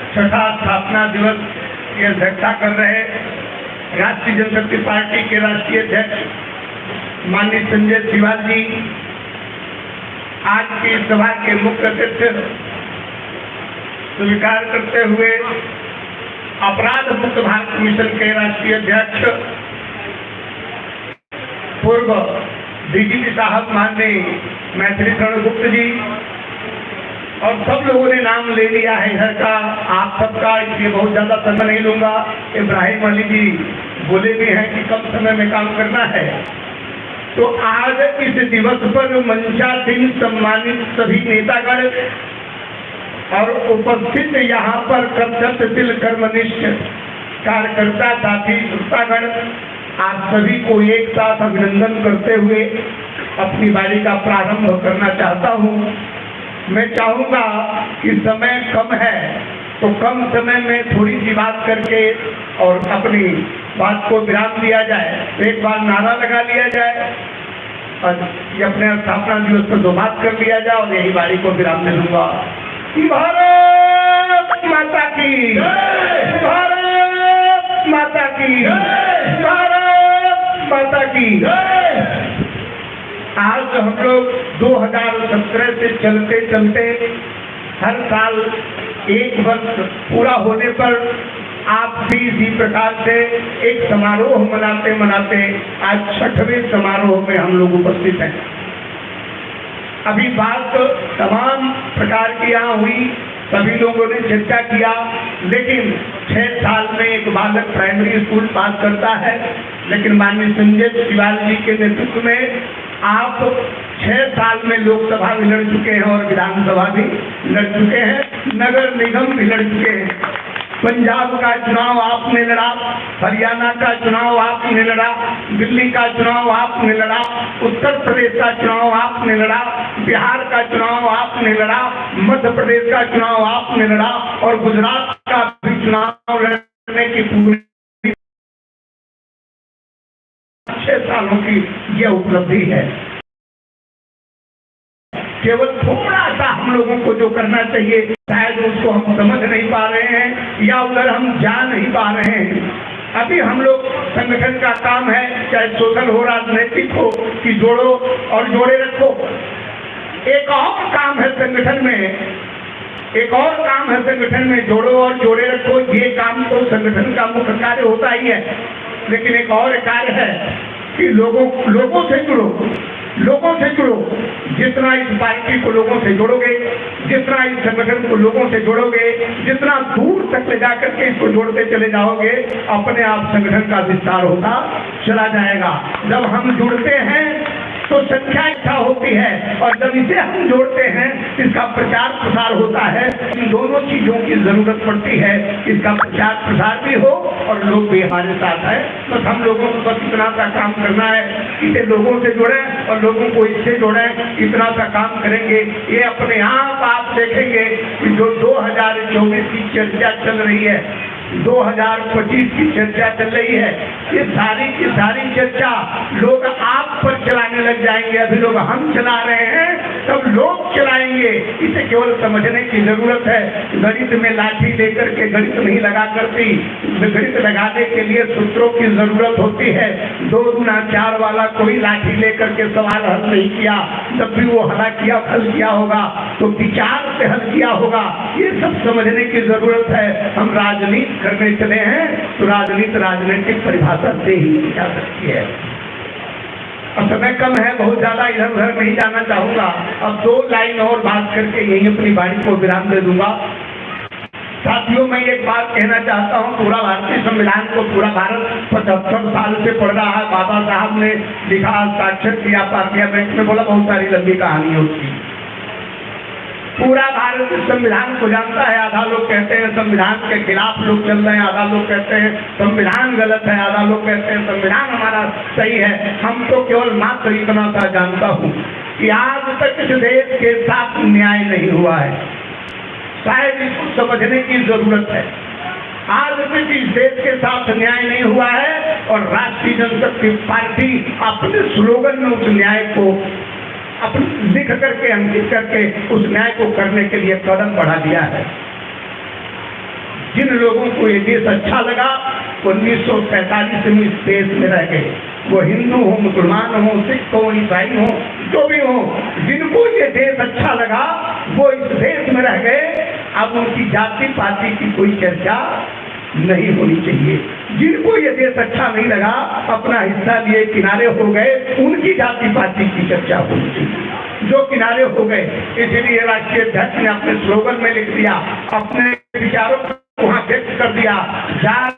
छठा स्थापना दिवस की अध्यक्षता कर रहे राष्ट्रीय जनशक्ति पार्टी के राष्ट्रीय अध्यक्ष माननीय संजय सिवाल जी, आज की सभा के मुख्य अतिथि स्वीकार करते हुए अपराध मुक्त भारत मिशन के राष्ट्रीय अध्यक्ष पूर्व डीजीपी साहब माननीय मैथिली शरण गुप्त जी, और सब लोगों ने नाम ले लिया है इधर का, आप सबका, इसलिए बहुत ज्यादा समय नहीं लूंगा। इब्राहिम अली जी बोले भी हैं कि कम समय में काम करना है। तो आज इस दिवस पर मंचासीन सम्मानित सभी नेतागण और उपस्थित यहाँ पर कर्तव्यशील कर्मनिष्ठ कार्यकर्ता साथी श्रोतागण, आप सभी को एक साथ अभिनंदन करते हुए अपनी बारी का प्रारंभ करना चाहता हूँ। मैं चाहूंगा कि समय कम है तो कम समय में थोड़ी सी बात करके और अपनी बात को विराम दिया जाए। एक बार नारा लगा लिया जाए और ये अपने स्थापना दिवस पर दो बात कर लिया जाए और यही बारी को विराम दे दूंगा। भारत माता की, भारत माता की, भारत माता की। आज हम लोग 2017 से चलते चलते हर साल एक वर्ष पूरा होने पर आप भी इसी प्रकार से एक समारोह मनाते मनाते आज 6वें समारोह में हम लोग उपस्थित हैं। अभी बात तमाम प्रकार की यहाँ हुई, सभी लोगों ने चर्चा किया, लेकिन 6 साल में एक बालक प्राइमरी स्कूल पास करता है, लेकिन माननीय संजय सिवाल जी के नेतृत्व में आप 6 साल में लोकसभा भी लड़ चुके हैं और विधानसभा भी लड़ चुके हैं, नगर निगम भी लड़ चुके हैं। पंजाब का चुनाव आपने लड़ा, हरियाणा का चुनाव आपने लड़ा, दिल्ली का चुनाव आपने लड़ा, उत्तर प्रदेश का चुनाव आपने लड़ा, बिहार का चुनाव आपने लड़ा, मध्य प्रदेश का चुनाव आपने लड़ा और गुजरात का भी चुनाव लड़ने की पूरी 6 सालों की यह उपलब्धि है। केवल थोड़ा सा हम लोगों को जो करना चाहिए, शायद उसको हम समझ नहीं पा रहे हैं या उधर हम जा नहीं पा रहे हैं। अभी हम लोग संगठन का काम है, चाहे सोशल हो, राजनीतिक हो, कि जोड़ो और जोड़े रखो। एक और काम है संगठन में, एक और काम है संगठन में, जोड़ो और जोड़े रखो। ये काम तो संगठन का मुख्य कार्य होता ही है, लेकिन एक और कार्य है कि लोगों से जुड़ो, लोगों से जुड़ो। जितना इस पार्टी को लोगों से जोड़ोगे, जितना इस संगठन को लोगों से जोड़ोगे, जितना दूर तक ले जाकर के इसको जोड़ते चले जाओगे, अपने आप संगठन का विस्तार होता चला जाएगा। जब हम जुड़ते हैं तो संख्या इकट्ठा होती है, और जब इसे हम जोड़ते हैं इसका प्रचार प्रसार होता है। इन दोनों चीजों की जरूरत पड़ती है, इसका प्रचार प्रसार भी हो और लोग भी हमारे साथ है। बस हम लोगों को बस इतना सा काम करना है, इसे लोगों से जोड़ें और लोगों को इससे जोड़ें, इतना सा काम करेंगे। ये अपने आप देखेंगे कि जो 2024 की चर्चा चल रही है, 2025 की चर्चा चल रही है, ये सारी की सारी चर्चा लोग आप पर चलाने लग जाएंगे। अभी लोग हम चला रहे हैं, तब लोग चलाएंगे। इसे केवल समझने की जरूरत है। गणित में लाठी लेकर के गणित नहीं लगा करती, गणित लगाने के लिए सूत्रों की जरूरत होती है। 2 गुना 4 वाला कोई लाठी लेकर के सवाल हल नहीं किया, जब भी वो हल किया होगा तो विचार से हल किया होगा। ये सब समझने की जरूरत है। हम राजनीति करने चले हैं तो राजनीति राजनीतिक परिभाषा से ही जा सकती है। अब समय कम है, बहुत ज्यादा इधर उधर नहीं जाना चाहूंगा। अब 2 लाइन और बात करके यही अपनी बारी को विराम दे दूंगा। साथियों, मैं एक बात कहना चाहता हूँ, पूरा भारतीय संविधान को पूरा भारत 75 साल से पढ़ रहा है। बाबा साहब ने लिखा, हस्ताक्षर किया, पार्लियामेंट में बोला, बहुत सारी लंबी कहानी है उसकी। पूरा भारत संविधान को जानता है। आधा लोग कहते हैं संविधान के खिलाफ लोग चल रहे हैं, आधा लोग कहते हैं संविधान गलत है, आधा लोग कहते हैं संविधान हमारा सही है। हम तो केवल मात्र इतना सा जानता हूँ कि आज तक इस देश के साथ न्याय नहीं हुआ है। शायद इसको समझने की जरूरत है। आज तक इस देश के साथ न्याय नहीं हुआ है और राष्ट्रीय जनशक्ति पार्टी अपने स्लोगन में उस न्याय को अपने लिख करके, अंकित करके उस न्याय को करने के लिए कदम बढ़ा दिया है। जिन लोगों को ये देश अच्छा लगा 1947 में इस देश में रह गए, वो हिंदू हो, मुसलमान हो, सिख हो, ईसाई हो, जो भी हो, जिनको ये देश अच्छा लगा वो इस देश में रह गए। अब उनकी जाति पाति की कोई चर्चा नहीं होनी चाहिए। जिनको ये देश अच्छा नहीं लगा अपना हिस्सा लिए किनारे हो गए, उनकी जाति पाति की चर्चा होनी चाहिए, जो किनारे हो गए। इसलिए राष्ट्रीय अध्यक्ष ने अपने स्लोगन में लिख दिया, अपने विचारों को वहां व्यक्त कर दिया, जात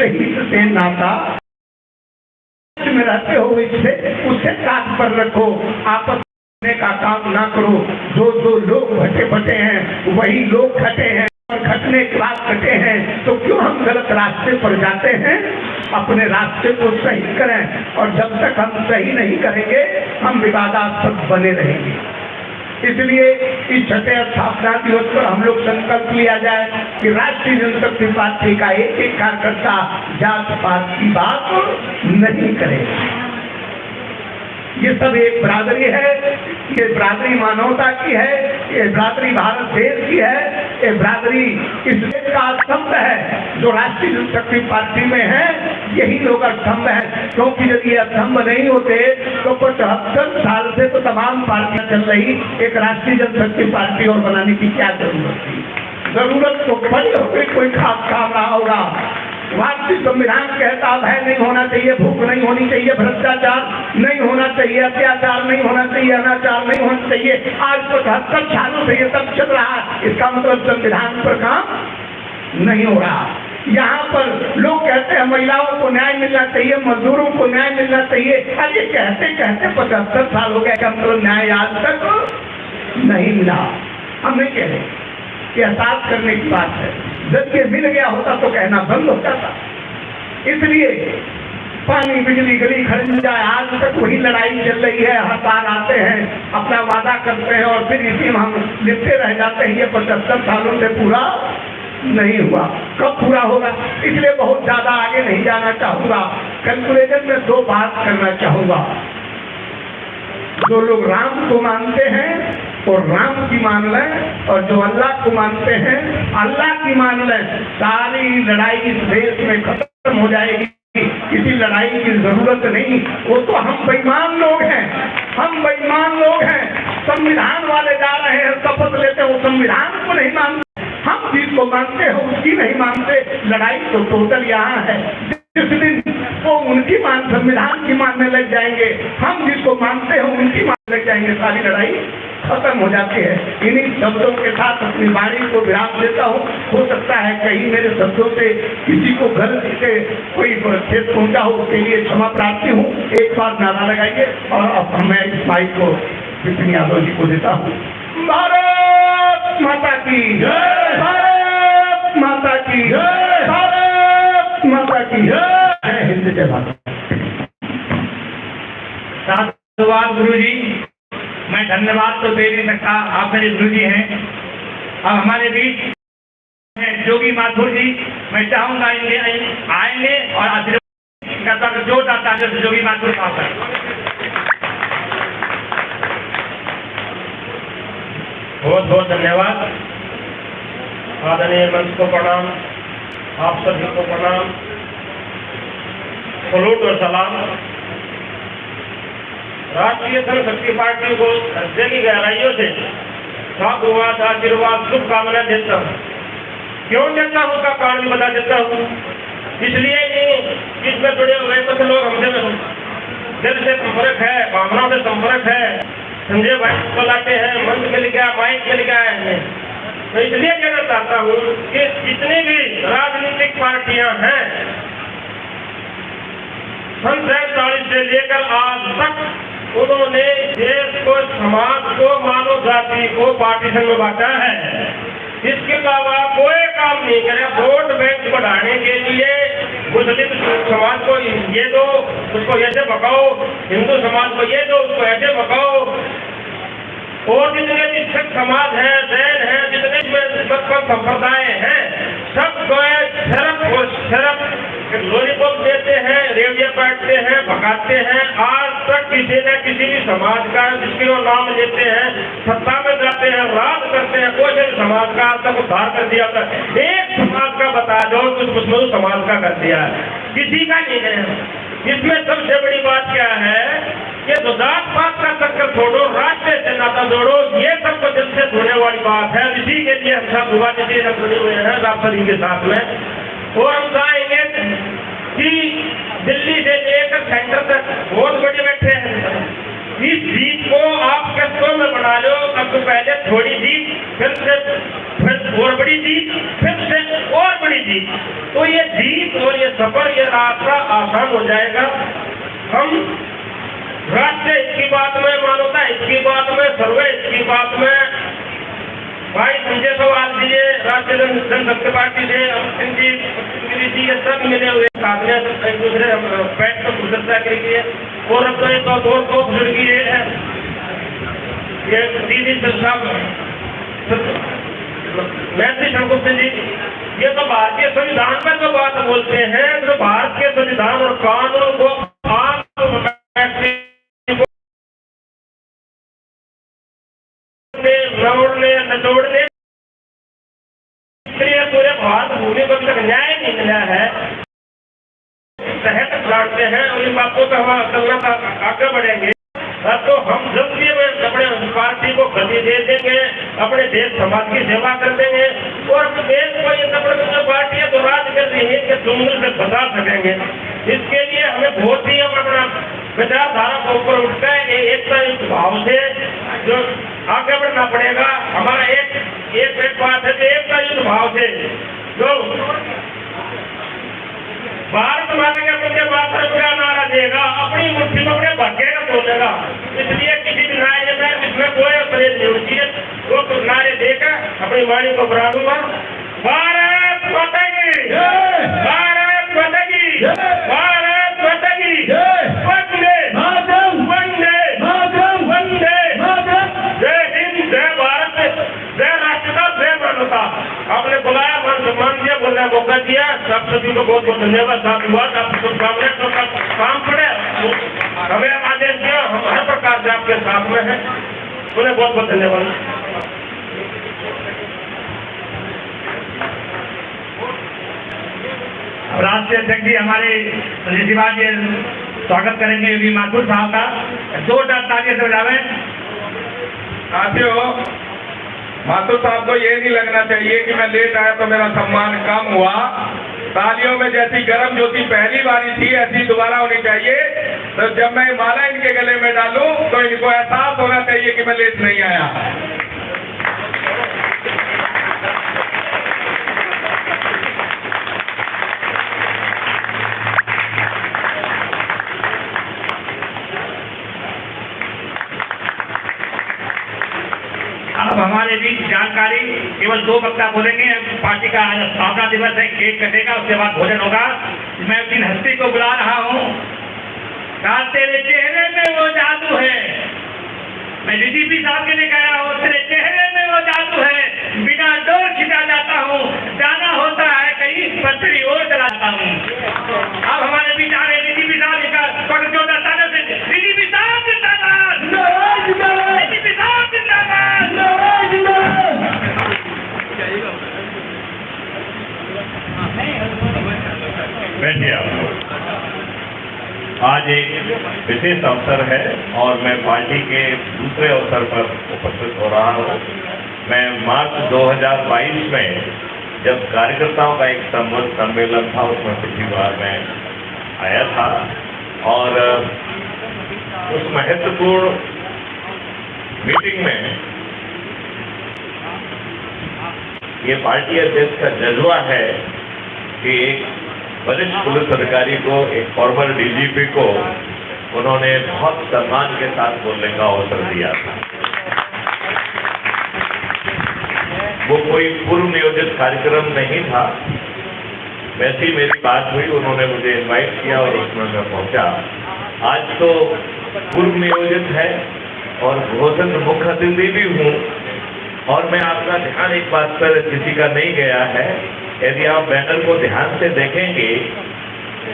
हित से नाता में रहते हो, उससे काट पर रखो, आपस का काम ना करो। जो लोग भटे भटे हैं वही लोग खटे हैं, और खटने के बाद कटे हैं। तो क्यों हम गलत रास्ते पर जाते हैं? अपने रास्ते को सही करें, और जब तक हम सही नहीं करेंगे हम विवादास्पद बने रहेंगे। इसलिए इस 6वें स्थापना दिवस पर हम लोग संकल्प लिया जाए कि राष्ट्रीय जनशक्ति पार्टी का एक एक कार्यकर्ता जात पात की बात नहीं करेगा। ये सब एक बरादरी है, ये बरादरी मानवता की है, ये बरादरी भारत देश की है, ये बरादरी इस देश का स्तंभ है। जो राष्ट्रीय जनशक्ति पार्टी में है यही लोग स्तंभ है, क्योंकि यदि ये स्तंभ नहीं होते तो 75 साल से तो तमाम पार्टियां चल रही, एक राष्ट्रीय जनशक्ति पार्टी और बनाने की क्या जरूरत थी? जरूरत तो बड़ी हो गई, कोई खास काम रहा होगा। भारतीय संविधान कहता भय नहीं होना चाहिए, भूख नहीं होनी चाहिए, भ्रष्टाचार नहीं होना चाहिए, अत्याचार नहीं होना चाहिए, अनाचार नहीं होना चाहिए। आज 75 सालों से ये सब चल रहा है, इसका मतलब संविधान पर काम नहीं हो रहा। यहाँ पर लोग कहते हैं महिलाओं को न्याय मिलना चाहिए, मजदूरों को न्याय मिलना चाहिए। अरे कहते कहते 75 साल हो गए, का मतलब न्याय आज तक नहीं मिला। हम नहीं कह रहे, ये एहसास करने की बात है। जब ये मिल गया होता तो कहना बंद होता था। इसलिए पानी बिजली गली खड़ंजा, आज तक वही लड़ाई चल रही है। हर बार आते हैं, अपना वादा करते हैं और फिर इसी में हम लिपटे रह जाते हैं। ये 75 सालों से पूरा नहीं हुआ, कब पूरा होगा? इसलिए बहुत ज्यादा आगे नहीं जाना चाहूंगा। कंक्लूजन में 2 बात करना चाहूंगा। जो लोग राम को मानते हैं और राम की मान लें, और जो अल्लाह को मानते हैं अल्लाह की मान लें। सारी लड़ाई इस देश में खत्म हो जाएगी, किसी लड़ाई की जरूरत नहीं। वो तो हम बेईमान लोग हैं, हम बेईमान लोग हैं। संविधान वाले जा रहे हैं, शपथ लेते हैं, वो संविधान को नहीं मानते। हम जिसको मानते हैं उसकी नहीं मानते। लड़ाई तो टोटल यहाँ है। जिस दिन वो उनकी संविधान की मानने लग जाएंगे, हम जिसको मानते हैं उनकी मानने लग जाएंगे, सारी लड़ाई खत्म हो जाती है। इन्हीं शब्दों के साथ अपनी वाणी को विराम देता हूँ। हो सकता है कहीं मेरे शब्दों से किसी को गलती से कोई ठेस पहुंचा हो, उसके लिए क्षमा प्रार्थी हूँ। एक बार नारा लगाइए। और अब मैं इस माइक को विपिन यादव जी को देता हूँ। भारत माता की जय, भारत माता की जय, भारत माता की जय हिंद, जय भारत। साधुवाद गुरु जी, मैं धन्यवाद तो दे नहीं सकता, आप मेरे गुरु जी हैं। अब हमारे बीच हैं जोगी माथुर जी। मैं चाहूंगा इनके आएंगे और आशीर्वाद जो चाहता है जोगी माथुर साहब का। बहुत बहुत धन्यवाद। आदरणीय मंच को प्रणाम, आप सभी को प्रणाम, सलूट और सलाम। राष्ट्रीय जनशक्ति पार्टी को हृदय की गहराइयों से साधुवाद, आशीर्वाद, शुभकामनाएं देता हूँ। क्यों देता हूँ उसका कारण बता देता हूँ। इसलिए इसमें जुड़े हुए कुछ लोग हमसे दिल से संपर्क है, भावनाओं से संपर्क है। संजय भाई को लाते हैं, मंच मिल गया, माइक मिल गया है। तो इसलिए कहना चाहता हूँ कि जितनी भी राजनीतिक पार्टियां हैं, 47 से लेकर आज तक उन्होंने देश को, समाज को, मानव जाति को पार्टीशन में बांटा है। इसके अलावा कोई काम नहीं करे। वोट बैंक बढ़ाने के लिए मुस्लिम समाज को ये दो, उसको ऐसे भगाओ, हिंदू समाज को ये दो, उसको ऐसे भगाओ। और जितने भी सिख समाज है, जैन है, जितने संप्रदाय हैं, सबको सिर्फ लॉलीपॉप देते हैं, रेडियो काटते हैं, भगाते हैं। आज तक किसी न किसी भी समाज का जिसके वो नाम लेते हैं, सत्ता में जाते हैं, राज करते हैं, कोई से समाज का आज तक उद्धार कर दिया था, एक समाज का बता दो कुछ उसमें तो समाज का कर दिया है, किसी का नहीं है। इसमें सबसे बड़ी बात क्या है कि तो जात पात का चक्कर छोड़ो, राष्ट्र से नाता जोड़ो, ये सबको दिल से होने वाली बात है। इसी के लिए हम सब युवा निधि जुड़े हुए हैं राष्ट्रपति के साथ में। और हम चाहेंगे कि दिल्ली से लेकर सेंटर तक बहुत बड़े बैठे हैं, इस जीत को आप किस्तों में बना लो। अब तो पहले थोड़ी जीत, फिर और बड़ी जीत, फिर से और बड़ी जीत, तो ये जीत और ये सफर, ये रास्ता आसान हो जाएगा। हम राष्ट्र इसकी बात में, मानवता इसकी बात में, सर्वे इसकी बात में, भाई संजय सवाल दिए राष्ट्रीय जनशक्ति पार्टी से, अमित जी ये सब मिले हुए साथ में एक दूसरे बैठ कर चर्चा करेंगे। और अब तो एक और बुजुर्ग है ये दीदी साहब मैत्री शंकुप्त जी, ये तो भारतीय संविधान में तो बात बोलते हैं, तो भारत के संविधान और कानून को लौड़ने नचोड़ने पूरे भारत भूमि को अभी तक न्याय नहीं मिला है, तहत जानते हैं। उन बातों पर हम चलना आगे बढ़ेंगे। तो हम जल्दी में अपने पार्टी को गति दे देंगे, अपने देश समाज की सेवा कर देंगे और देश को ये सब पार्टियां तो राज कर रही है कि जुम्मन से बचा सकेंगे। इसके लिए हमें बहुत ही अपना विचारधारा को ऊपर उठकर एकता युक्त भाव से जो आगे बढ़ना पड़ेगा। हमारा एक बात है कि एकता युक्त भाव से जो भारत माता के प्रति मातृ का नारा देगा, अपनी मुट्ठी में अपने भाग्य का बोलेगा। इसलिए किसी भी नारे में इसमें कोई परहेज नहीं होनी चाहिए। वो नारे देकर अपनी वाणी को बढ़ा दूंगा। भारत माता की, भारत माता की, भारत माता की, वंदे मातरम, वंदे मातरम, वंदे मातरम। जय हिंद, जय भारत, जय राष्ट्रपिता, जय मानवता। आपने बुलाया, मान सम्मान दिया, बोलने का मौका दिया, सब सभी को बहुत बहुत धन्यवाद। साथ हुआ आपकी शुभकामनाएं, तो काम पड़े हमें आदेश दिया, हम हर प्रकार से आपके साथ में हैं। उन्हें बहुत बहुत धन्यवाद। राष्ट्रीय अध्यक्ष जी हमारे शिवाज जी स्वागत करेंगे योगी माथुर साहब का, जोरदार तालियां से बजावे। साथियों, माथुर साहब को ये नहीं लगना चाहिए कि मैं लेट आया तो मेरा सम्मान कम हुआ। तालियों में जैसी गर्म ज्योति पहली बारी थी, ऐसी दोबारा होनी चाहिए। तो जब मैं माला इनके गले में डालूं तो इनको एहसास होना चाहिए कि मैं लेट नहीं आया। अब हमारे बीच जानकारी केवल 2 वक्ता बोलेंगे। पार्टी का स्थापना दिवस है, केक कटेगा, उसके बाद भोजन होगा। मैं उन हस्ती को बुला रहा हूँ। तेरे चेहरे में वो जादू है, मैं डीजीपी साहब के लिए कह रहा हूँ, तेरे चेहरे में वो जादू है, बिना डोर खिंचा जाता हूँ, जाना होता है कहीं पथरी और चलाता हूँ। अब हमारे बीच आ रहे डीजीपी साहब का स्वागत जोरदार तालियों से। डीजीपी साहब जिंदाबाद, डीजीपी साहब जिंदाबाद। बैठिए आप। आज एक विशेष अवसर है और मैं पार्टी के दूसरे अवसर पर उपस्थित हो रहा हूँ। मैं मार्च 2022 में जब कार्यकर्ताओं का एक सम्मेलन था, उसमें पिछली बार मैं आया था और उस महत्वपूर्ण मीटिंग में ये पार्टी अध्यक्ष का जज्बा है कि एक वरिष्ठ पुलिस अधिकारी को, एक फॉर्मर डीजीपी को उन्होंने बहुत सम्मान के साथ बोलने का अवसर दिया था। वो कोई पूर्व नियोजित कार्यक्रम नहीं था, वैसी मेरी बात हुई, उन्होंने मुझे इनवाइट किया और उसमें मैं पहुंचा। आज तो पूर्व नियोजित है और घोषित मुख्य अतिथि भी हूँ और मैं आपका ध्यान एक बात पर किसी का नहीं गया है। यदि आप बैनर को ध्यान से देखेंगे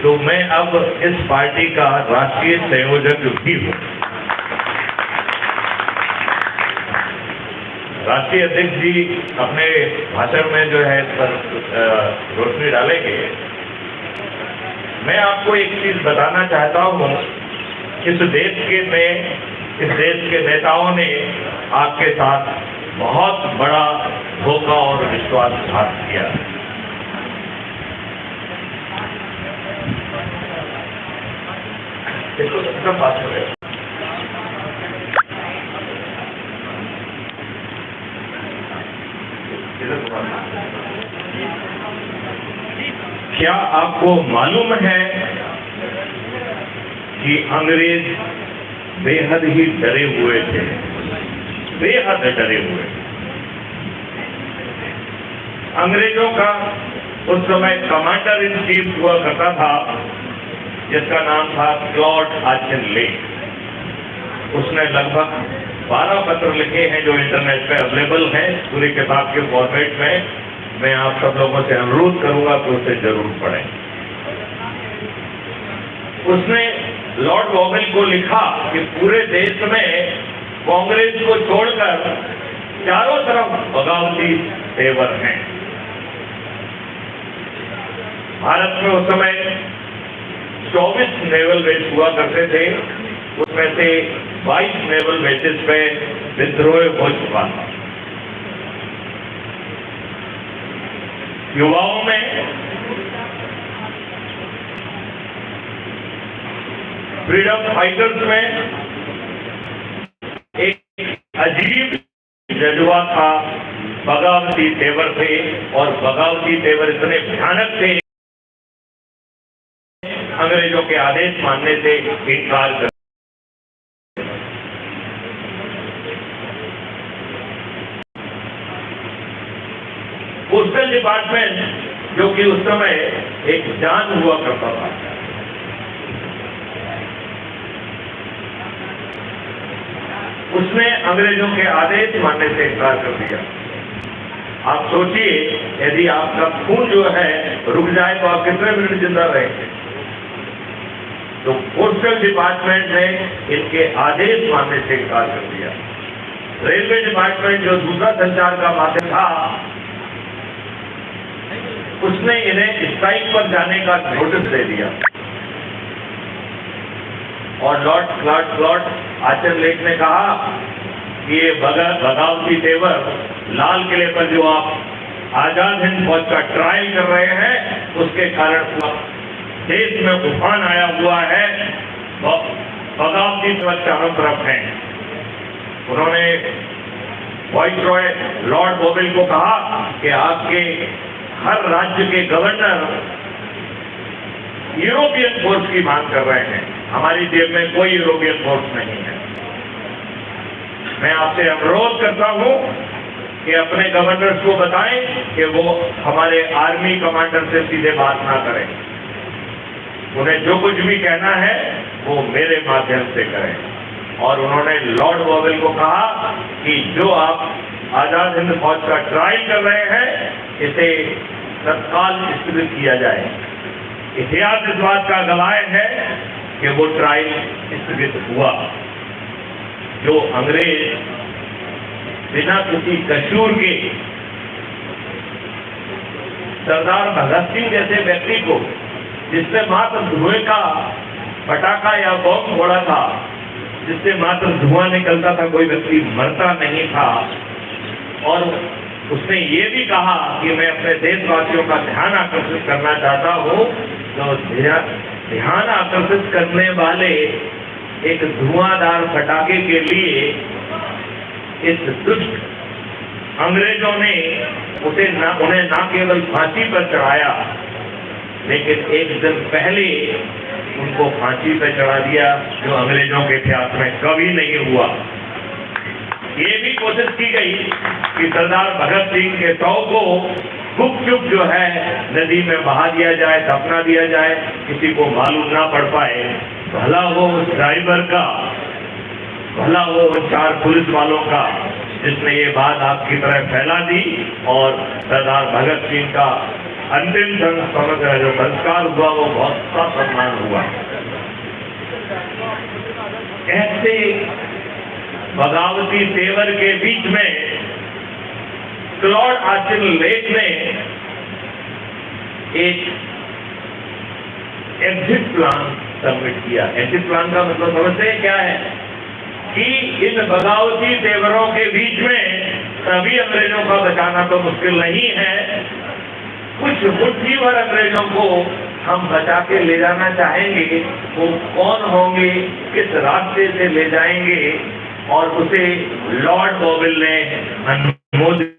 तो मैं अब इस पार्टी का राष्ट्रीय संयोजक भी हूँ। राष्ट्रीय अध्यक्ष जी अपने भाषण में जो है इस पर रोशनी डालेंगे। मैं आपको एक चीज बताना चाहता हूं, इस देश के नेताओं ने आपके साथ बहुत बड़ा धोखा और विश्वासघात किया। इसको सब बात करें। क्या आपको मालूम है कि अंग्रेज बेहद ही डरे हुए थे, बेहद डरे हुए। अंग्रेजों का उस समय कमांडर इन चीफ हुआ करता था जिसका नाम था क्लॉड ऑचिनलेक। उसने लगभग 12 पत्र लिखे हैं जो इंटरनेट पे अवेलेबल हैं पूरी किताब के फॉर्मेट में। मैं आप सब लोगों से अनुरोध करूंगा कि उसे जरूर पढ़ें। उसने लॉर्ड वॉवेल को लिखा कि पूरे देश में कांग्रेस को छोड़कर चारों तरफ बगावती तेवर हैं। भारत में उस समय 24 नेवल बेस हुआ करते थे, उसमें से 22 नेवल बेसिस पे विद्रोह हो चुका था। युवाओं में फ्रीडम फाइटर्स में एक अजीब जज्बा था, बगावती तेवर थे और बगावती तेवर इतने भयानक थे अंग्रेजों के आदेश मानने से इनकार कर। पोस्टल डिपार्टमेंट जो कि उस समय एक जान हुआ करता था, उसने अंग्रेजों के आदेश मानने से इनकार कर दिया। आप सोचिए, यदि आपका खून जो है रुक जाए तो आप कितने मिनट जिंदा रहेंगे। तो पोस्टल डिपार्टमेंट ने इनके आदेश मानने से इनकार कर दिया। रेलवे डिपार्टमेंट जो दूसरा संचार का माध्यम था, उसने इन्हें स्ट्राइक पर जाने का नोटिस दे दिया। और लॉर्ड क्लॉड ऑचिनलेक ने कहा कि ये बगावती तेवर लाल किले पर जो आप आजाद हिंद फौज का ट्रायल कर रहे हैं, उसके कारण देश में तूफान आया हुआ है, बगावती तेवर चारों तरफ हैं। उन्होंने वाइसरॉय लॉर्ड वॉवेल को कहा कि आपके हर राज्य के गवर्नर यूरोपियन फोर्स की मांग कर रहे हैं, हमारी जेब में कोई यूरोपियन फोर्स नहीं है। मैं आपसे अनुरोध करता हूं कि अपने गवर्नर्स को बताएं कि वो हमारे आर्मी कमांडर से सीधे बात ना करें, उन्हें जो कुछ भी कहना है वो मेरे माध्यम से करें। और उन्होंने लॉर्ड वॉवेल को कहा कि जो आप आजाद हिंद फौज का ट्रायल कर रहे हैं, इसे तत्काल स्थगित किया जाए। इतिहास इस बात का गवाह है कि वो ट्रायल स्थगित हुआ। जो अंग्रेज बिना किसी कसूर के सरदार भगत सिंह जैसे व्यक्ति को, जिसने मात्र धुएं का पटाखा या बम फोड़ा था, जिससे मात्र धुआं निकलता था, कोई व्यक्ति मरता नहीं था। और उसने ये भी कहा कि मैं अपने देशवासियों का ध्यान आकर्षित करना चाहता हूं, तो ध्यान आकर्षित करने वाले एक धुआंधार पटाखे के लिए इस दुष्ट अंग्रेजों ने उन्हें न केवल फांसी पर चढ़ाया, लेकिन एक दिन पहले उनको फांसी पर चढ़ा दिया, जो अंग्रेजों के इतिहास में कभी नहीं हुआ। ये भी कोशिश की गई कि सरदार भगत सिंह के शव को गुपचुप जो है नदी में बहा दिया जाए, दफना दिया जाए, किसी को मालूम ना पड़ पाए। भला वो उस ड्राइवर का, भला वो 4 पुलिस वालों का जिसने ये बात आपकी तरह फैला दी, और सरदार भगत सिंह का अंतिम जो संस्कार हुआ वो बहुत सम्मान हुआ। ऐसे बगावती तेवर के बीच में क्लॉड ऑस्टिन लेक ने एक एग्जिट प्लान सबमिट किया। एग्जिट प्लान का मतलब समझते हैं क्या है कि इन बगावती तेवरों के बीच में सभी अंग्रेजों का बचाना तो मुश्किल नहीं है, कुछ मुट्ठी भर अंग्रेजों को हम बचा के ले जाना चाहेंगे। वो कौन होंगे, किस रास्ते से ले जाएंगे, और उसे लॉर्ड बॉबिल ने अनुमोदित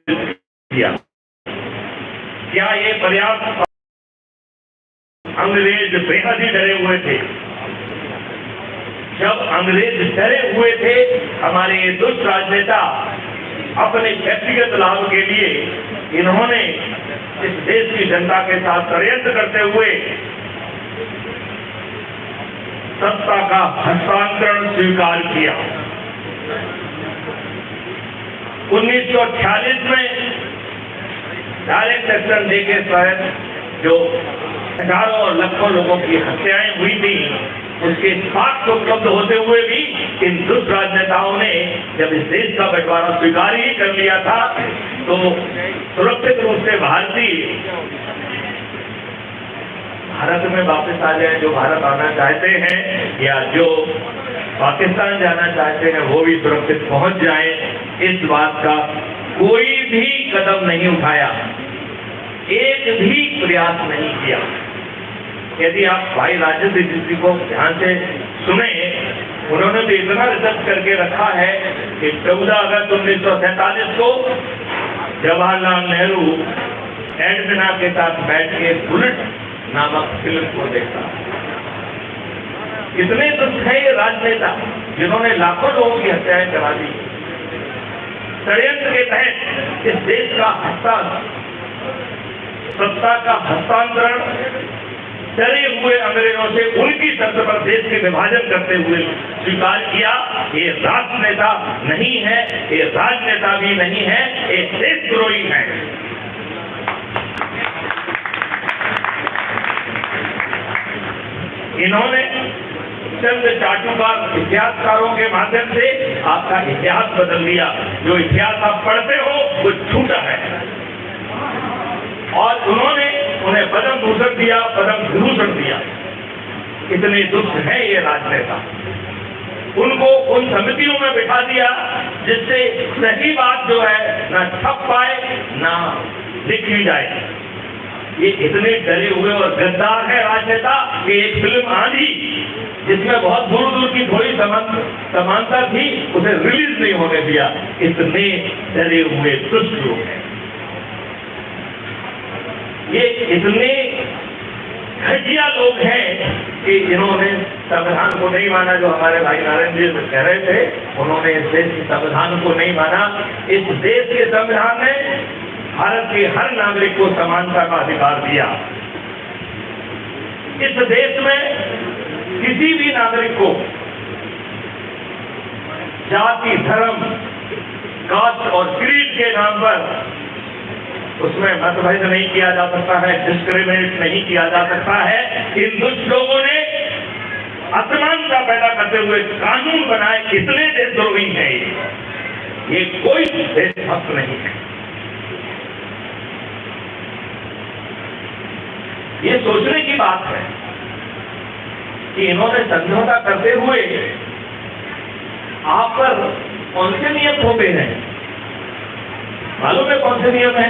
किया। क्या ये पर्याप्त? अंग्रेज बेहद ही डरे हुए थे। जब अंग्रेज डरे हुए थे, हमारे ये दुष्ट राजनेता अपने व्यक्तिगत लाभ के लिए इन्होंने इस देश की जनता के साथ षड्यंत्र करते हुए सत्ता का हस्तांतरण स्वीकार किया। 1946 में डायरेक्ट एक्शन डे के तहत जो हजारों और लाखों लोगों की हत्याएं हुई थी, उसके साक्ष्य उपलब्ध होते हुए भी इन दुष्ट राजनेताओं ने जब इस देश का बंटवारा स्वीकार ही कर लिया था, तो सुरक्षित रूप से भारत में वापस आ जाए। जो भारत आना चाहते हैं या जो पाकिस्तान जाना चाहते हैं, वो भी सुरक्षित पहुंच जाए। इस बात का कोई भी कदम नहीं उठाया, एक भी प्रयास नहीं किया। यदि आप भाई राजेंद्र जी को ध्यान से सुने, उन्होंने तो इतना रिसर्च करके रखा है कि 14 अगस्त 1947 को जवाहरलाल नेहरू एडमिना के साथ बैठ के बुलेट नामक फिल्म को देखा। इतने दुष्ट है ये राजनेता जिन्होंने लाखों लोगों की हत्याएं करा दी। षड्यंत्र के तहत इस देश का सत्ता का हस्तांतरण डरे हुए अंग्रेजों से उनकी शर्त पर देश के विभाजन करते हुए स्वीकार किया। ये राजनेता नहीं है, ये राजनेता भी नहीं है, ये देशद्रोही है। इन्होंने चंद चाटुकार इतिहासकारों के माध्यम से आपका इतिहास बदल दिया। जो इतिहास आप पढ़ते हो वो झूठा है, और उन्होंने उन्हें पद्म भूषण दिया, पद्म विभूषण दिया। इतने दुष्ट है ये राजनेता। उनको उन समितियों में बिठा दिया जिससे सही बात जो है ना छप पाए ना लिखी जाए। ये इतने डरे हुए और गद्दार है राजनेता कि एक फिल्म आंधी जिसमें बहुत दूर दूर की थोड़ी समानता थी, उसे रिलीज नहीं होने दिया। इतने डरे हुए दुष्ट लोग हैं। ये इतने घटिया लोग हैं कि इन्होंने संविधान को नहीं माना। जो हमारे भाई नारायण जी कह रहे थे, उन्होंने इस देश के संविधान को नहीं माना। इस देश के संविधान ने भारत के हर नागरिक को समानता का अधिकार दिया। इस देश में किसी भी नागरिक को जाति, धर्म, कास्ट और क्रीड के नाम पर उसमें मतभेद नहीं किया जा सकता है, डिस्क्रिमिनेट नहीं किया जा सकता है। इन दुष्ट लोगों ने असमानता पैदा करते हुए कानून बनाए। इतने देशद्रोही हैं ये कोई देशभक्त नहीं है। ये सोचने की बात है कि इन्होंने समझौता करते हुए आप पर कौन से नियम थोपे हैं? मालूम है कौन से नियम है?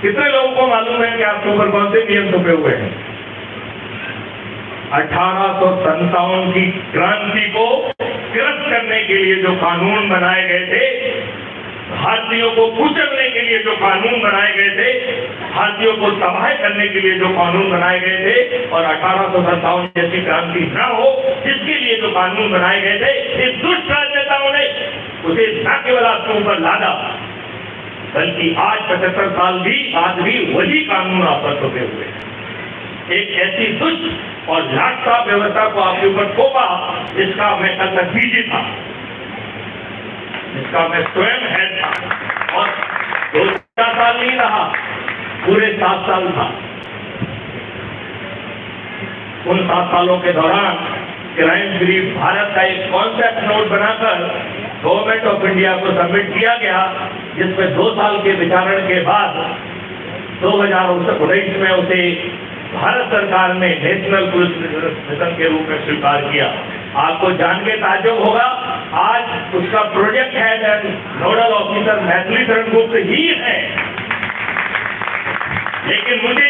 कितने लोगों को मालूम है कि आपके ऊपर कौन से नियम थोपे हुए हैं? 1857 की क्रांति को गिरफ्त करने के लिए जो कानून बनाए गए थे, भारतीयों को कुचलने के लिए जो कानून बनाए गए थे, भारतीयों को तबाह करने के लिए जो कानून बनाए गए थे, और 1857 जैसी क्रांति न हो जिसके लिए जो कानून बनाए गए थे, इस दुष्ट राजनेताओं ने उसे न केवल आपके ऊपर लादा, बल्कि आज 75 साल बाद भी वही कानून आप पर थोपे हुए हैं। एक ऐसी दुष्ट और लाटता व्यवस्था को आपके ऊपर थोपा जिसका मैं कल नतीजे था, जिसका मैं स्वयं हेड था, और 2-4 साल नहीं रहा, पूरे 7 साल था। उन 7 सालों के दौरान क्राइम फ्री भारत का एक कॉन्सेप्ट नोट बनाकर गवर्नमेंट ऑफ इंडिया को सबमिट किया गया, जिसमें 2 साल के विचारण के बाद 2019 में उसे भारत सरकार ने नेशनल पुलिस मिशन के रूप में स्वीकार किया। आपको जान के ताज्जुब होगा, आज उसका project head and nodal officer Maithili Sharan Gupt ही है। लेकिन मुझे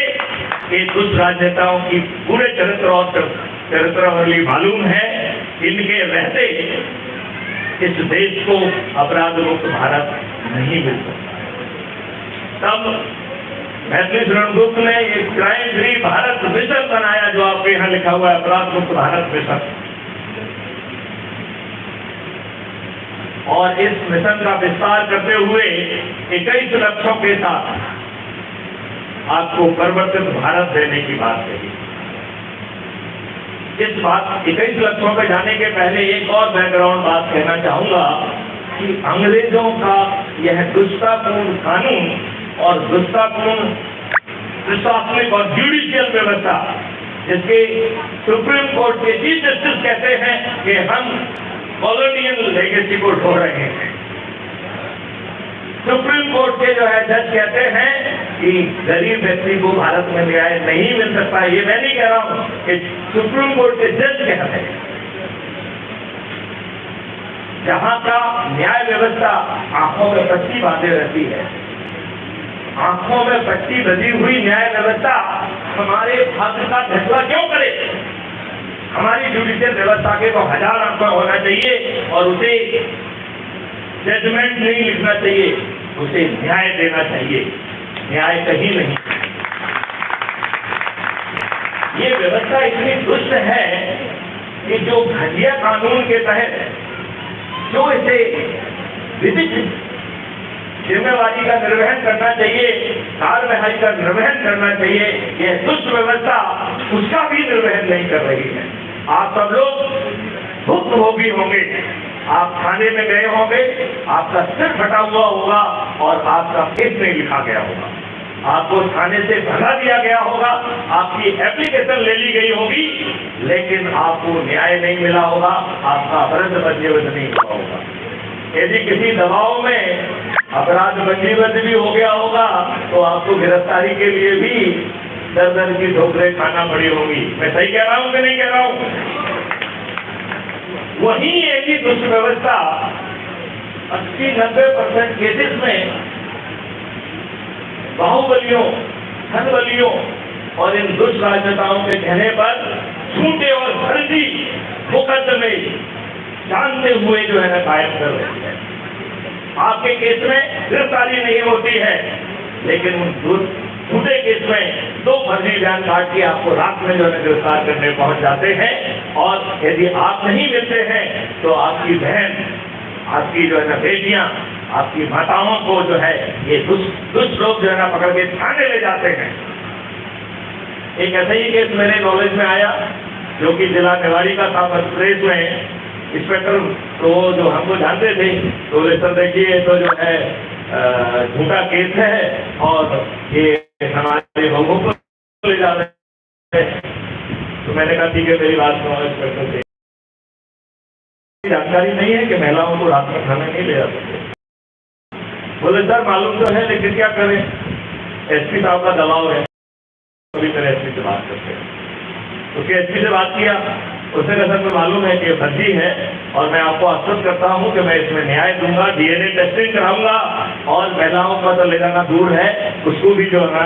ये दुष्ट राजनेताओं की पूरे चरित्रावली मालूम है। इनके रहते इस देश को अपराध मुक्त भारत नहीं मिल सकता। तब मैथिली शरण गुप्त ने एक क्राइम फ्री भारत मिशन बनाया, जो आपके यहाँ लिखा हुआ है अपराध मुक्त भारत मिशन। और इस मिशन का विस्तार करते हुए 21 लक्ष्यों के साथ आपको परिवर्तित भारत देने की बात कही। इस बात 21 लक्ष्यों पर जाने के पहले एक और बैकग्राउंड बात कहना चाहूंगा कि अंग्रेजों का यह दुष्टापूर्ण कानून और दुष्टापूर्ण प्रशासनिक और जुडिशियल व्यवस्था, जिसके सुप्रीम कोर्ट के चीफ जस्टिस कहते हैं कि हम कॉलोनियल लेगेसी को ढो रहे हैं। सुप्रीम कोर्ट के जो है जज कहते हैं कि गरीब व्यक्ति को भारत में न्याय नहीं मिल सकता। ये मैं नहीं कह रहा हूं, कि सुप्रीम कोर्ट के जज कहते हैं। जहां का न्याय व्यवस्था आंखों में पट्टी बांधे रहती है, आंखों में पट्टी बंधी हुई न्याय व्यवस्था हमारे भाग्य का फैसला क्यों करे? हमारी जुडिशियल व्यवस्था के तो 1000 अंक होना चाहिए और उसे जजमेंट नहीं लिखना चाहिए, उसे न्याय देना चाहिए। न्याय कहीं नहीं। ये व्यवस्था इतनी दुष्ट है कि जो घटिया कानून के तहत जो इसे विधिक जिम्मेवारी का निर्वहन करना चाहिए, कार्यवाही का निर्वहन करना चाहिए, यह दुष्ट व्यवस्था उसका भी निर्वहन नहीं कर रही है। आप सब लोग भुक्तभोगी होंगे। आप थाने में गए होंगे, आपका सिर फटा हुआ होगा और आपका केस नहीं लिखा गया होगा, आपको थाने से भगा दिया गया होगा, आपकी एप्लीकेशन ले ली गई होगी, लेकिन आपको न्याय नहीं मिला होगा, आपका अपराध पंजीबद्ध नहीं हुआ होगा। यदि किसी दबाव में अपराध पंजीबद्ध भी हो गया होगा तो आपको गिरफ्तारी के लिए भी दर्जन की ठोकरें खाना पड़ी होगी। मैं सही कह रहा हूं कि नहीं कह रहा हूं? वही एक ही दुष्ट व्यवस्था 80-90% केसेस में बाहुबलियों, धनबलियों और इन दुष्ट राजनेताओं के कहने पर झूठे और फर्जी मुकदमे जानते हुए जो है ना कायम कर रही है। आपके केस में गिरफ्तारी नहीं होती है, लेकिन उन झूठे केस में 2 फर्जी बयान काट के आपको रात में जो है गिरफ्तार करने पहुंच जाते हैं। और यदि आप नहीं मिलते हैं तो आपकी बहन, आपकी जो है ना बेटियां, आपकी माताओं को जो है ये दुष्ट लोग जो है ना पकड़ के थाने ले जाते हैं। एक ऐसा ही केस मेरे नॉलेज में आया जो कि जिला निवाड़ी का था मध्य प्रदेश में। इंस्पेक्टर तो जो हमको जानते थे तो सर देखिए तो जो है झूठा केस है और ये हमारे बहू को ले जा रहे हैं। तो मैंने कहा ठीक है, मेरी बात सुनो इंस्पेक्टर से। जानकारी नहीं है कि महिलाओं को रात में खाना नहीं ले जा सकते। बोले सर मालूम तो है, लेकिन क्या करें, एसपी साहब का दबाव है। अभी मेरे एसपी से बात करते हैं। उसके एसपी से बात किया, उसने कहा सर मुझे मालूम है कि ये फर्जी है और मैं आपको आश्वस्त करता हूं कि मैं इसमें न्याय दूंगा, डीएनए टेस्टिंग कराऊंगा और महिलाओं का तो ले जाना दूर है, उसको भी जो है ना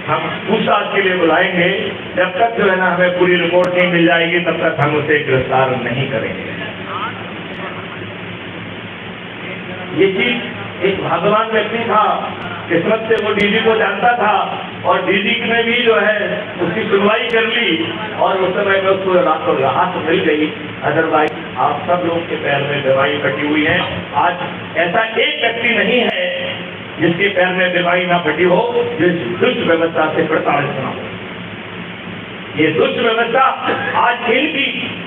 हम पूछताछ के लिए बुलाएंगे। जब तक जो है ना हमें पूरी रिपोर्ट नहीं मिल जाएगी तब तक हम उसे गिरफ्तार नहीं करेंगे। ये चीज एक भाग्यवान व्यक्ति था, किस्मत से वो डीजी को जानता था और डीजी ने भी जो है उसकी सुनवाई कर ली और उस समय में उसको राहत मिल गई। अदरवाइज आप सब लोग के पैर में दवाई फटी हुई है। आज ऐसा एक व्यक्ति नहीं है जिसके पैर में दवाई ना फटी हो, जिस दुष्ट व्यवस्था से प्रताड़ित ना हो। ये दुष्ट व्यवस्था आज इनकी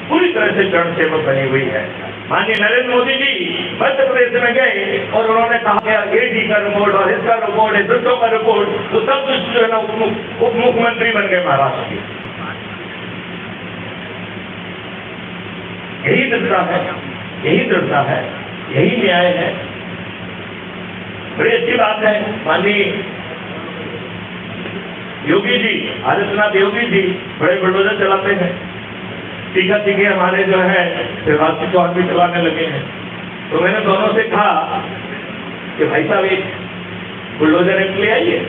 पूरी तरह से जड़ सेवक बनी हुई है। माननीय नरेंद्र मोदी जी मध्य प्रदेश में गए और उन्होंने कहा एडी का रिपोर्ट और इसका रिपोर्ट, दुष्टों का रिपोर्ट, तो सब दुष्ट जो है ना उप मुख्यमंत्री बन गए महाराष्ट्र के। यही दृढ़ता है, यही दृढ़ता है, यही न्याय है। बड़ी अच्छी बात है। माननीय योगी जी, आदित्यनाथ योगी जी बड़े बुलडोजर चलाते हैं, तीखा तीखे हमारे जो है शिवराज सिंह चौहान भी चलाने लगे हैं। तो मैंने दोनों से कहा कि भाई साहब एक बुलडोजर एक ले आइए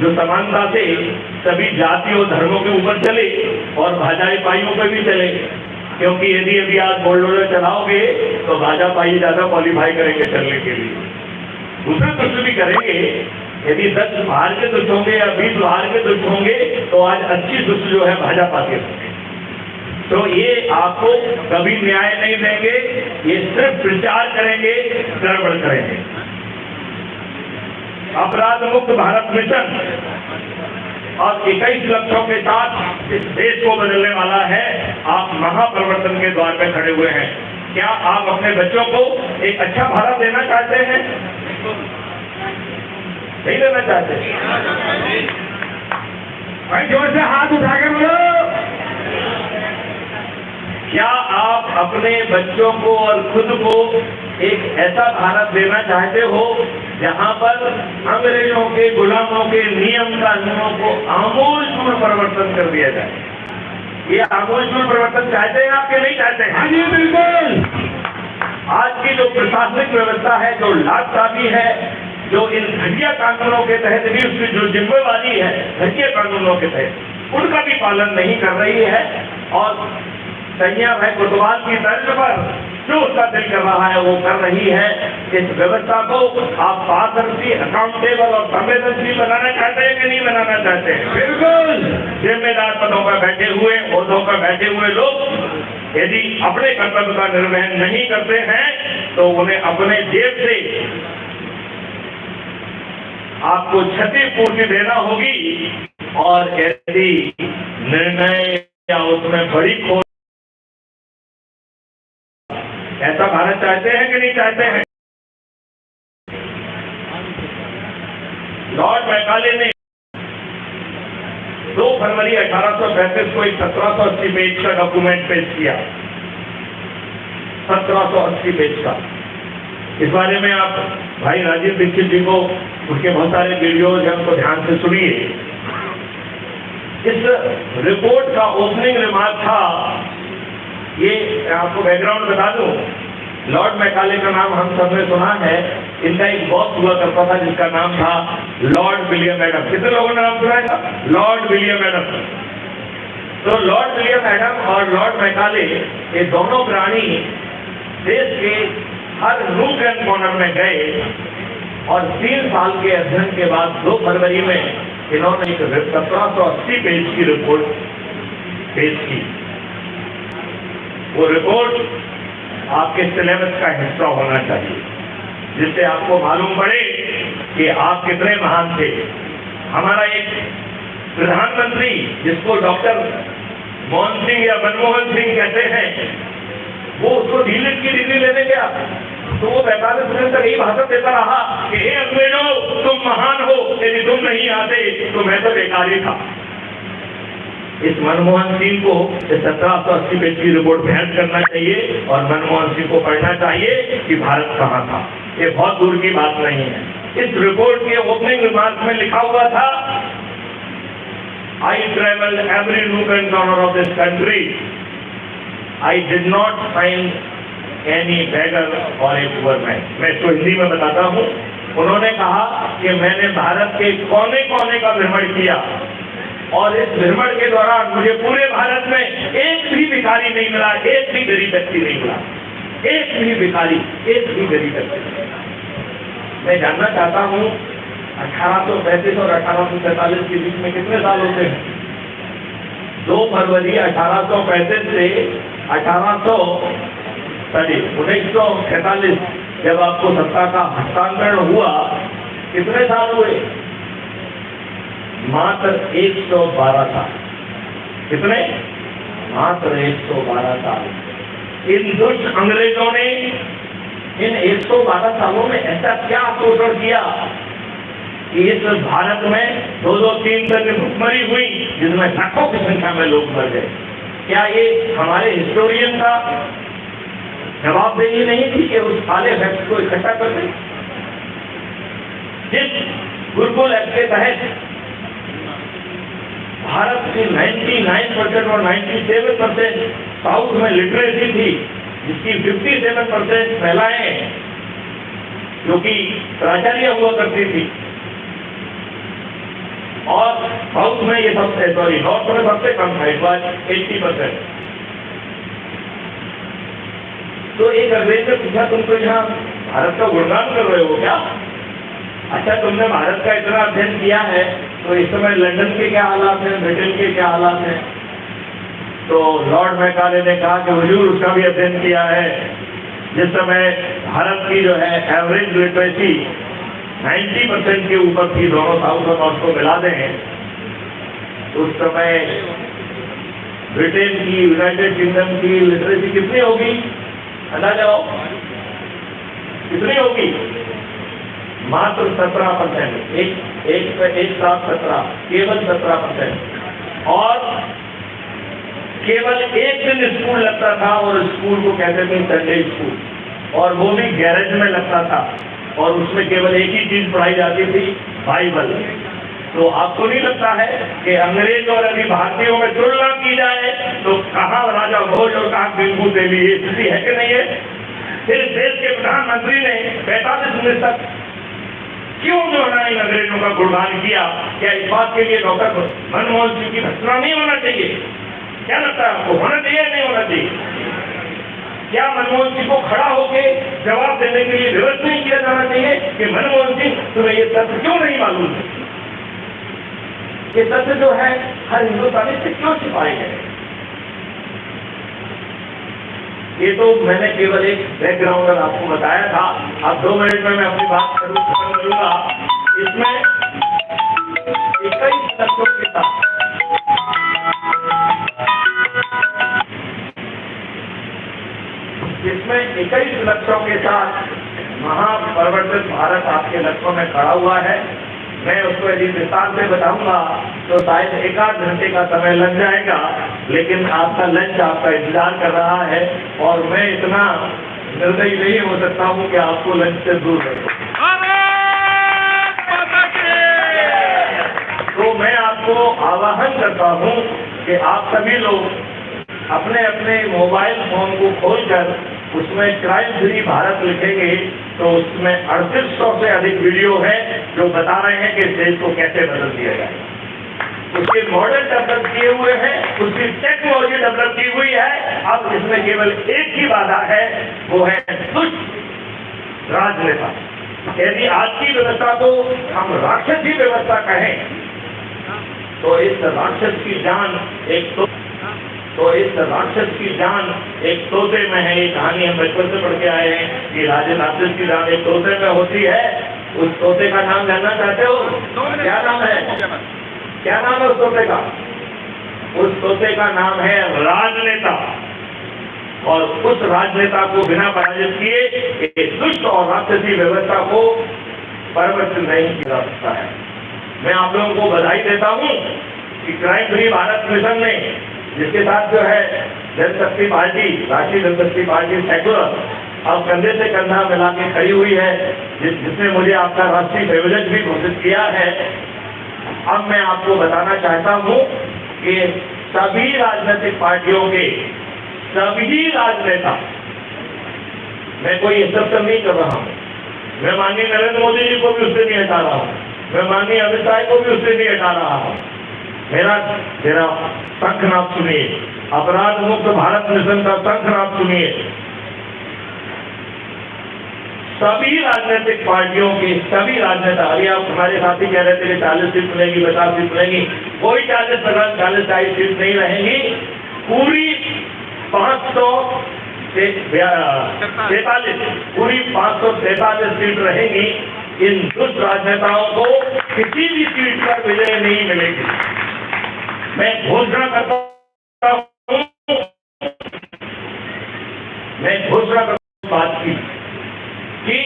जो समानता से सभी जातियों धर्मों के ऊपर चले और भाजपाइयों पर भी चले, क्योंकि यदि अभी आप बुलडोजर चलाओगे तो भाजपाई ज्यादा क्वालिफाई करेंगे चलने के लिए। दूसरे दुष्ट भी करेंगे, यदि 10 बाहर के दुष्ट होंगे या 20 बाहर के दुष्ट होंगे तो आज 25 दुष्ट जो है भाजपा के होंगे। तो ये आपको कभी न्याय नहीं देंगे, ये सिर्फ प्रचार करेंगे, गड़बड़ करेंगे। अपराध मुक्त भारत मिशन और 21 लक्ष्यों के साथ इस देश को बदलने वाला है। आप महापरिवर्तन के द्वार पे खड़े हुए हैं। क्या आप अपने बच्चों को एक अच्छा भारत देना चाहते हैं? नहीं देना चाहते? भाई जोर से हाथ उठाकर बोलो। क्या आप अपने बच्चों को और खुद को एक ऐसा भारत देना चाहते हो जहां पर अंग्रेजों के गुलामों के नियम कानूनों को आमूलचूल परिवर्तन कर दिया जाए? ये आमूलचूल परिवर्तन चाहते हैं आप कि नहीं चाहते हैं? हाँ जी बिल्कुल। आज की जो प्रशासनिक व्यवस्था है, जो लाभसाबी है, जो इन घटिया कानूनों के तहत भी उसकी जो जिम्मेवारी है घटिया कानूनों के तहत, उनका भी पालन नहीं कर रही है। और संयम है कोतवाल की तर्ज पर जो उसका दिल कर रहा है वो कर रही है। इस व्यवस्था को आप पारदर्शी, अकाउंटेबल और संवेदनशील बनाना चाहते हैं कि नहीं बनाना चाहते हैं? बिल्कुल। जिम्मेदार पदों पर बैठे हुए, ओहदों पर बैठे हुए लोग यदि अपने कर्तव्य का निर्वहन नहीं करते हैं तो उन्हें अपने जेब से आपको क्षतिपूर्ति देना होगी। और यदि निर्णय या उसमें बड़ी खोज, ऐसा भारत चाहते हैं कि नहीं चाहते हैं? लॉर्ड मैकाले ने 2 फरवरी 1835 को एक 1780 पेज का डॉक्यूमेंट पेश किया। 1780 पेज का। इस बारे में आप भाई राजीव दीक्षित जी को, उनके बहुत सारे वीडियोज हैं, उनको ध्यान से सुनिए। इस रिपोर्ट का ओपनिंग रिमार्क था, ये आपको बैकग्राउंड बता दूं, लॉर्ड मैकाले का नाम हम सबने सुना है। इनका एक बॉस हुआ करता था जिसका नाम था लॉर्ड विलियम एडम। कितने लोगों ने नाम सुना है? Lord William Adam. तो लॉर्ड विलियम एडम और लॉर्ड मैकाले ये दोनों प्राणी देश के हर नूक एंड कॉर्नर में गए और 3 साल के अध्ययन के बाद 2 फरवरी में इन्होंने एक 1780 पेज की रिपोर्ट पेश की। वो रिपोर्ट आपके सिलेबस का हिस्सा होना चाहिए, जिससे आपको मालूम पड़े कि आप कितने महान थे। हमारा एक प्रधानमंत्री जिसको डॉक्टर मोहन सिंह या मनमोहन सिंह कहते हैं, वो उसको डीलिट की डिग्री लेने गया तो वो 45 मिनट तक यही भाषण देता रहा कि हे अंग्रेजों तुम महान हो, यदि तुम नहीं आते तो मैं तो बेकार ही था। इस मनमोहन सिंह को 1780 पेज की रिपोर्ट भेंट करना चाहिए और मनमोहन सिंह को पढ़ना चाहिए कि भारत कहाँ था। ये बहुत दूर की बात नहीं है। इस रिपोर्ट के ओपनिंग रिमार्क में लिखा हुआ था, I traveled every nook and corner of this country. I did not find any beggar or a poor man. मैं इसको हिंदी में बताता हूँ। उन्होंने कहा कि मैंने भारत के कोने कोने का भ्रमण किया और इस भ्रमण के दौरान मुझे पूरे भारत में एक भी भिखारी नहीं मिला, एक भी गरीब व्यक्ति नहीं मिला, एक भी भिखारी, एक भी गरीब व्यक्ति नहीं मिला। मैं जानना चाहता हूँ 1835 और 1847 के बीच में कितने साल होते हैं? 2 फरवरी 1835 से 1947 जब आपको सत्ता का हस्तांतरण हुआ, कितने साल हुए? मात्र 112 साल। कितने? मात्र 112 साल। इन दुष्ट अंग्रेजों ने इन 112 सालों में ऐसा क्या शोषण किया कि इस भारत में 2-3 तक भुखमरी हुई, जिसमें लाखों की संख्या में लोग मर गए। क्या ये हमारे हिस्टोरियन का जवाबदेही नहीं थी कि उस काले फैक्ट को इकट्ठा कर दें? जिस गुरुकुल एक्ट के तहत भारत की 99% और 97% साउथ में लिटरेसी थी, जिसकी 57% महिलाएं जो कि प्राचार्य हुआ करती थी, और साउथ में ये सबसे नॉर्थ में सबसे कम था, इस बार 80%। तो एक अंग्रेज ने पूछा, तुम तो यहाँ भारत का गुणगान कर रहे हो क्या? अच्छा, तुमने भारत का इतना अध्ययन किया है, तो इस समय लंदन के क्या हालात हैं, ब्रिटेन के क्या हालात हैं? तो लॉर्ड मैकाले ने कहा कि हुजूर उसका भी अध्ययन किया है। जिस समय भारत की जो है एवरेज लिटरेसी 90% के ऊपर थी, दोनों साउथ और नॉर्थ को मिला दें, उस समय ब्रिटेन की, यूनाइटेड किंगडम की लिटरेसी कितनी होगी? अंदाजा हो कितनी होगी? मात्र 17%, एक साथ 17, केवल 17%। और केवल एक दिन स्कूल लगता था, और स्कूल को कहते थे संडे स्कूल, और वो भी गैरेज में लगता था, और उसमें केवल एक ही चीज पढ़ाई जाती थी, बाइबल। तो आपको नहीं लगता है कि अंग्रेज और अभी भारतीयों में तुलना की जाए तो कहाँ राजा भोज और कहाँ बिंदु देवी, ये स्थिति है कि नहीं है? फिर देश के प्रधानमंत्री ने 45 मिनट तक क्यों जो है इन अंग्रेजों का गुणगान किया? क्या इस बात के लिए डॉक्टर मनमोहन सिंह की घटना नहीं होना चाहिए? क्या लगता है आपको, होना चाहिए नहीं होना चाहिए? क्या मनमोहन सिंह को खड़ा होकर जवाब देने के लिए विवश नहीं किया जाना चाहिए कि मनमोहन सिंह, तुम्हें ये तथ्य क्यों नहीं मालूम है? ये तथ्य जो है हर हिंदुस्तानी से क्यों छिपाए गए? ये तो मैंने केवल एक बैकग्राउंड आपको बताया था। अब 2 मिनट में मैं अपनी बात खत्म करूंगा। इसमें 21 लक्ष्यों के साथ महापरिवर्तित भारत आपके लक्ष्यों में खड़ा हुआ है। मैं उसको यदि विस्तार से बताऊंगा तो शायद 1-8 घंटे का समय लग जाएगा, लेकिन आपका लंच आपका इंतजार कर रहा है, और मैं इतना निर्दयी नहीं हो सकता हूं कि आपको लंच से दूर कर दूं। तो मैं आपको आह्वान करता हूं कि आप सभी लोग अपने अपने मोबाइल फोन को खोलकर उसमें क्राइम फ्री भारत लिखेंगे तो उसमें 3800 से अधिक वीडियो है जो बता रहे हैं कि देश को कैसे बदल दिया जाए। उसके मॉडल डेवलप किए हुए हैं, उसकी टेक्नोलॉजी डेवलप की हुई है। अब इसमें केवल एक ही बाधा है, वो है दुष्ट राजनेता। यदि आज की व्यवस्था को हम राक्षसी व्यवस्था कहें तो इस राक्षस की जान एक तोते में है। ये कहानी हम बचपन से पढ़ के आए हैं कि राक्षस की जान एक तोते में होती है। उस तोते का नाम जानना चाहते हो? क्या नाम है? क्या नाम है उस तोते का? उस तोते का नाम है राजनेता। और उस राजनेता को बिना पराजित किए एक दुष्ट और राक्षसी व्यवस्था को परिवर्तित नहीं किया जा सकता है। मैं आप लोगों को बधाई देता हूं कि क्राइम फ्री भारत मिशन ने, जिसके साथ जो है जनशक्ति पार्टी, राष्ट्रीय जनशक्ति पार्टी सेक्युलर, अब कंधे से कंधा मिला के खड़ी हुई है, जिसने मुझे आपका राष्ट्रीय प्रायोजक भी घोषित किया है। अब मैं आपको बताना चाहता हूं कि सभी राजनीतिक पार्टियों के सभी राजनेता, मैं कोई एक्सेप्शन नहीं कर रहा हूं, मैं माननीय नरेंद्र मोदी जी को भी उससे नहीं हटा रहा हूं, मैं माननीय अमित शाह को भी उससे नहीं हटा रहा हूं। मेरा शंखनाद सुनिए, अपराध मुक्त भारत मिशन का शंखनाद सुनिए। सभी राजनीतिक पार्टियों के सभी राजनेता, अभी आप हमारे साथी कह रहे थे कि 40 सीट मिलेगी, 50 सीट मिलेगी, कोई 40 सीट नहीं रहेंगी। पूरी 543 सीट रहेंगी। इन दुष्ट राजनेताओं को किसी भी सीट पर विजय नहीं मिलेगी। मैं घोषणा करता हूं, बात की कि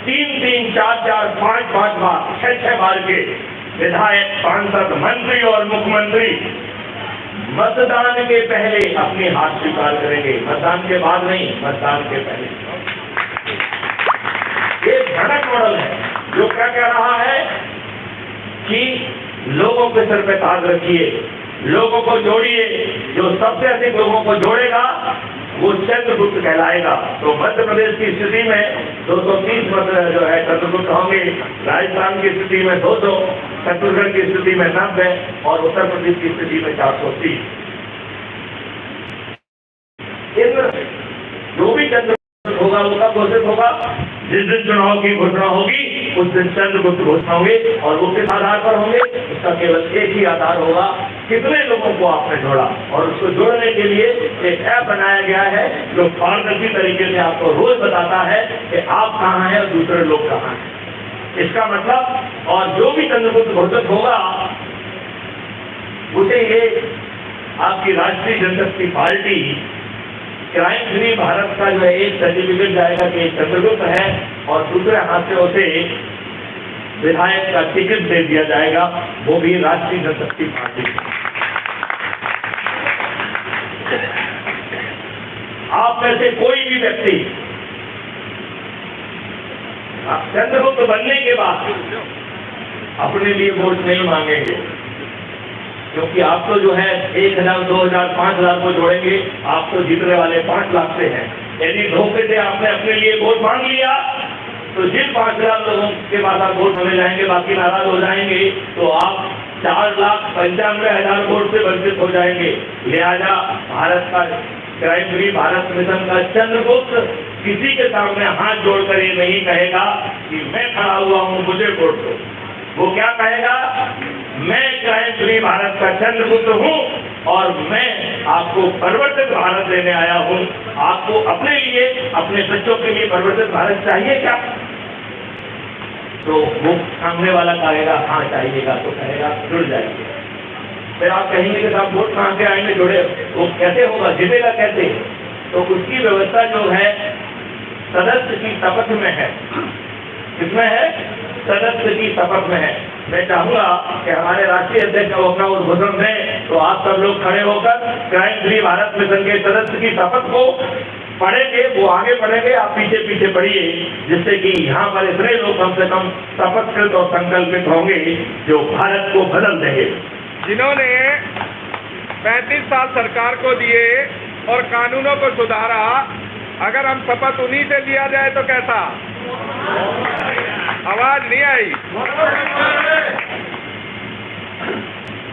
3-3, 4-4, 5-5 बार, 6-6 बार के विधायक, सांसद, मंत्री और मुख्यमंत्री मतदान के पहले अपनी हार स्वीकार करेंगे। मतदान के बाद नहीं, मतदान के पहले। ये भनक मॉडल है। जो क्या कह रहा है कि लोगों के सर पे ताज रखिए, लोगों को जोड़िए, जो सबसे अधिक लोगों को जोड़ेगा वो चंद्रगुप्त कहलाएगा। तो मध्य प्रदेश की स्थिति में 230 मत जो है चंद्रगुप्त होंगे, राजस्थान की स्थिति में 200, छत्तीसगढ़ की स्थिति में 90 और उत्तर प्रदेश की स्थिति में 430। इन जो भी चंद्रगुप्त होगा वो कब घोषित होगा? जिस दिन चुनाव की घोषणा होगी उस दिन चंद्रगुप्त घोषणा होंगे। और वो किस आधार पर होंगे? उसका केवल एक ही आधार होगा, कितने लोगों को आपने जोड़ा। और उसको जोड़ने के लिए एक ऐप बनाया गया है जो पारदर्शी तरीके से आपको रोज बताता है कि आप कहाँ हैं और दूसरे लोग कहाँ हैं। इसका मतलब, और जो भी चंद्रगुप्त घोषित होगा उसे ये आपकी राष्ट्रीय जनशक्ति पार्टी क्राइम फ्री भारत का जो है एक सर्टिफिकेट जाएगा कि चंद्रगुप्त है, और दूसरे हाथ से उसे विधायक का टिकट दे दिया जाएगा, वो भी राष्ट्रीय जनशक्ति पार्टी। आप में से कोई भी व्यक्ति चंद्रगुप्त बनने के बाद अपने लिए वोट नहीं मांगेंगे, क्योंकि आप तो जो है 1000, 2000, 5000 को जोड़ेंगे, आप तो जीतने वाले 5 लाख से हैं। यदि धोखे से आपने अपने लिए वोट मांग लिया तो जिन 5000 लोगों के बाद आप वोट होने जाएंगे, बाकी नाराज हो जाएंगे, तो आप 4,95,000 वोट से वंचित हो जाएंगे। लिहाजा भारत का क्राइम फ्री भारत मिशन का चंद्रगुप्त किसी के सामने हाथ जोड़कर ये नहीं कहेगा कि मैं खड़ा हुआ हूं, मुझे वोट दो। वो क्या कहेगा? मैं क्राइम फ्री भारत का चंद्रगुप्त हूं और मैं आपको परिवर्तित भारत देने आया हूं। आपको अपने लिए, अपने बच्चों के लिए परिवर्तित भारत चाहिए क्या? तो वो सामने वाला कहेगा हाँ चाहिएगा, तो कहेगा जुड़ जाइए। फिर आप कहेंगे कि साहब वोट कहाँ से आएंगे जुड़े, वो कैसे होगा, जीतेगा कैसे? तो उसकी व्यवस्था जो है सदस्य की शपथ में है। किसमें है? सदस्य की शपथ में है। मैं चाहूंगा कि हमारे राष्ट्रीय अध्यक्ष को अपना उद्बोधन दें, तो आप सब लोग खड़े होकर क्राइम फ्री भारत मिशन के सदस्य की शपथ को पढ़ेंगे। वो आगे पढ़ेंगे, आप पीछे पीछे पढ़िए, जिससे कि यहाँ पर इतने लोग कम से कम शपथकृत और संकल्पित होंगे जो भारत को बदल देंगे। जिन्होंने 35 साल सरकार को दिए और कानूनों को सुधारा, अगर हम शपथ उन्हीं से लिया जाए तो कैसा? आवाज नहीं आई।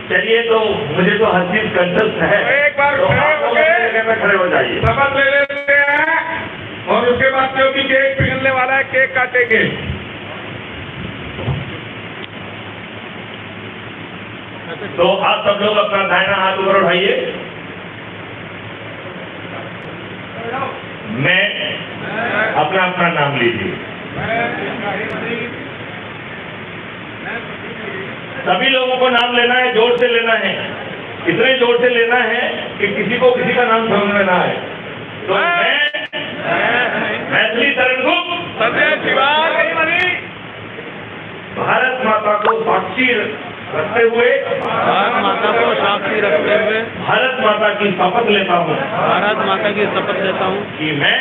चलिए, तो मुझे तो हर चीज कंठस्थ है। एक बार तो खड़े आप लोग अपनी जगह पे खड़े हो जाइए। शपथ ले लेते हैं और उसके बाद क्योंकि केक पिघलने वाला है, केक काटेंगे। तो आप सब लोग अपना दाहिना हाथ ऊपर उठाइए। मैं अपना अपना नाम लीजिए। सभी लोगों को नाम लेना है, जोर से लेना है, इतने जोर से लेना है कि किसी को किसी का नाम समझ में ना आए। तो मैं मैथिली शरणगुप्त भारत माता को साक्षी रखते हुए भारत माता को साक्षी रखते हुए भारत माता की शपथ लेता हूँ। भारत माता की शपथ लेता हूँ कि मैं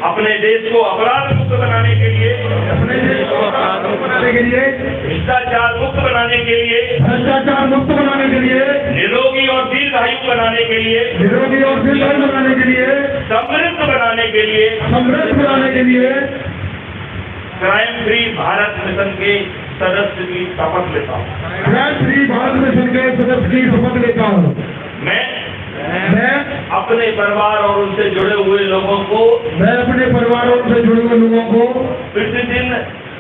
अपने देश को अपराध मुक्त बनाने के लिए, अपने देश को अपराध मुक्त बनाने के लिए, भ्रष्टाचार मुक्त बनाने के लिए, भ्रष्टाचार मुक्त बनाने के लिए, निरोगी और दीर्घायु बनाने के लिए, निरोगी और दीर्घायु बनाने के लिए, समृद्ध बनाने के लिए, समृद्ध बनाने के लिए क्राइम फ्री भारत मिशन के सदस्य की शपथ लेता हूँ। क्राइम फ्री भारत मिशन के सदस्य की शपथ लेता हूँ। मैं अपने परिवार और उनसे जुड़े हुए लोगों को, मैं अपने परिवार और उनसे जुड़े हुए लोगों को प्रतिदिन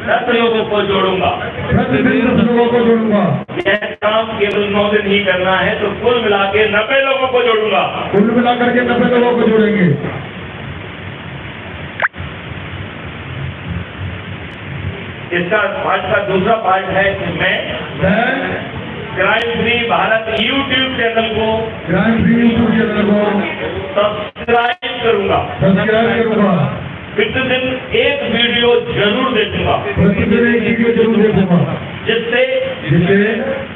10 लोगों को जोड़ूंगा। प्रतिदिन 10 लोगों को जोड़ूंगा। यह काम केवल 9 दिन ही करना है, तो कुल मिला के 90 लोगों को जोड़ूंगा। कुल मिलाकर के 90 लोगों को जोड़ेंगे। इसका आज का दूसरा पार्ट है कि मैं crime free Bharat YouTube channel को सब्सक्राइब करूंगा। प्रतिदिन एक वीडियो जरूर देखूंगा, जिससे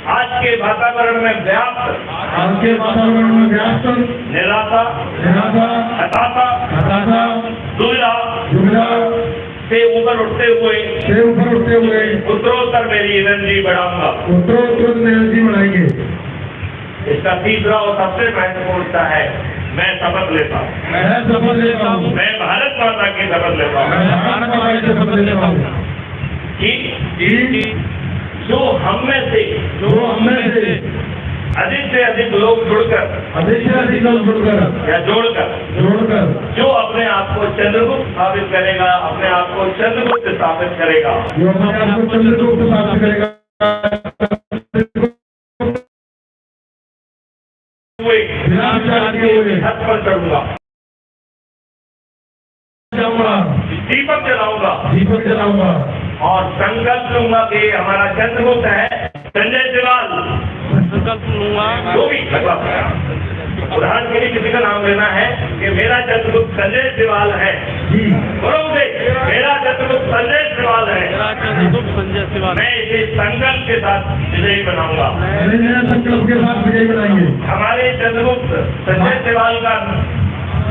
आज के वातावरण में व्याप्त निराशा, हताशा, दुविधा, से ऊपर उठते हुए उत्तरोत्तर मेरी एनर्जी बढ़ाऊंगा। उत्तरोत्तर एनर्जी बढ़ाएंगे। इसका तीसरा और सबसे महत्वपूर्ण है, मैं शपथ लेता हूँ, मैं शपथ लेता हूँ, मैं भारत माता की शपथ लेता हूँ मैं भारत माता की शपथ लेता हूँ कि जो हम में से अधिक से अधिक लोग जुड़कर या जोड़कर जो अपने आप को चंद्रगुप्त साबित करेगा, अपने आप को चंद्रगुप्त स्थापित करेगा, जो अपने आप को चंद्रगुप्त स्थापित करेगा, छत पर चढ़ूंगा, दीपक जलाऊंगा और संकल्प लूंगा कि हमारा चंद्रगुप्त है संजय सिवाल, संकल्प लूंगा जो भी उदाहरण के लिए किसी का नाम लेना है कि मेरा चंद्रगुप्त संजय सिवाल है, बोलो मुझे, मेरा चंद्रगुप्त संजय सिवाल है, मैं इसे संकल्प के साथ विजयी बनाऊंगा। संकल्प के साथ विजयी बनाएंगे। हमारे चंद्रगुप्त संजय सिवाल का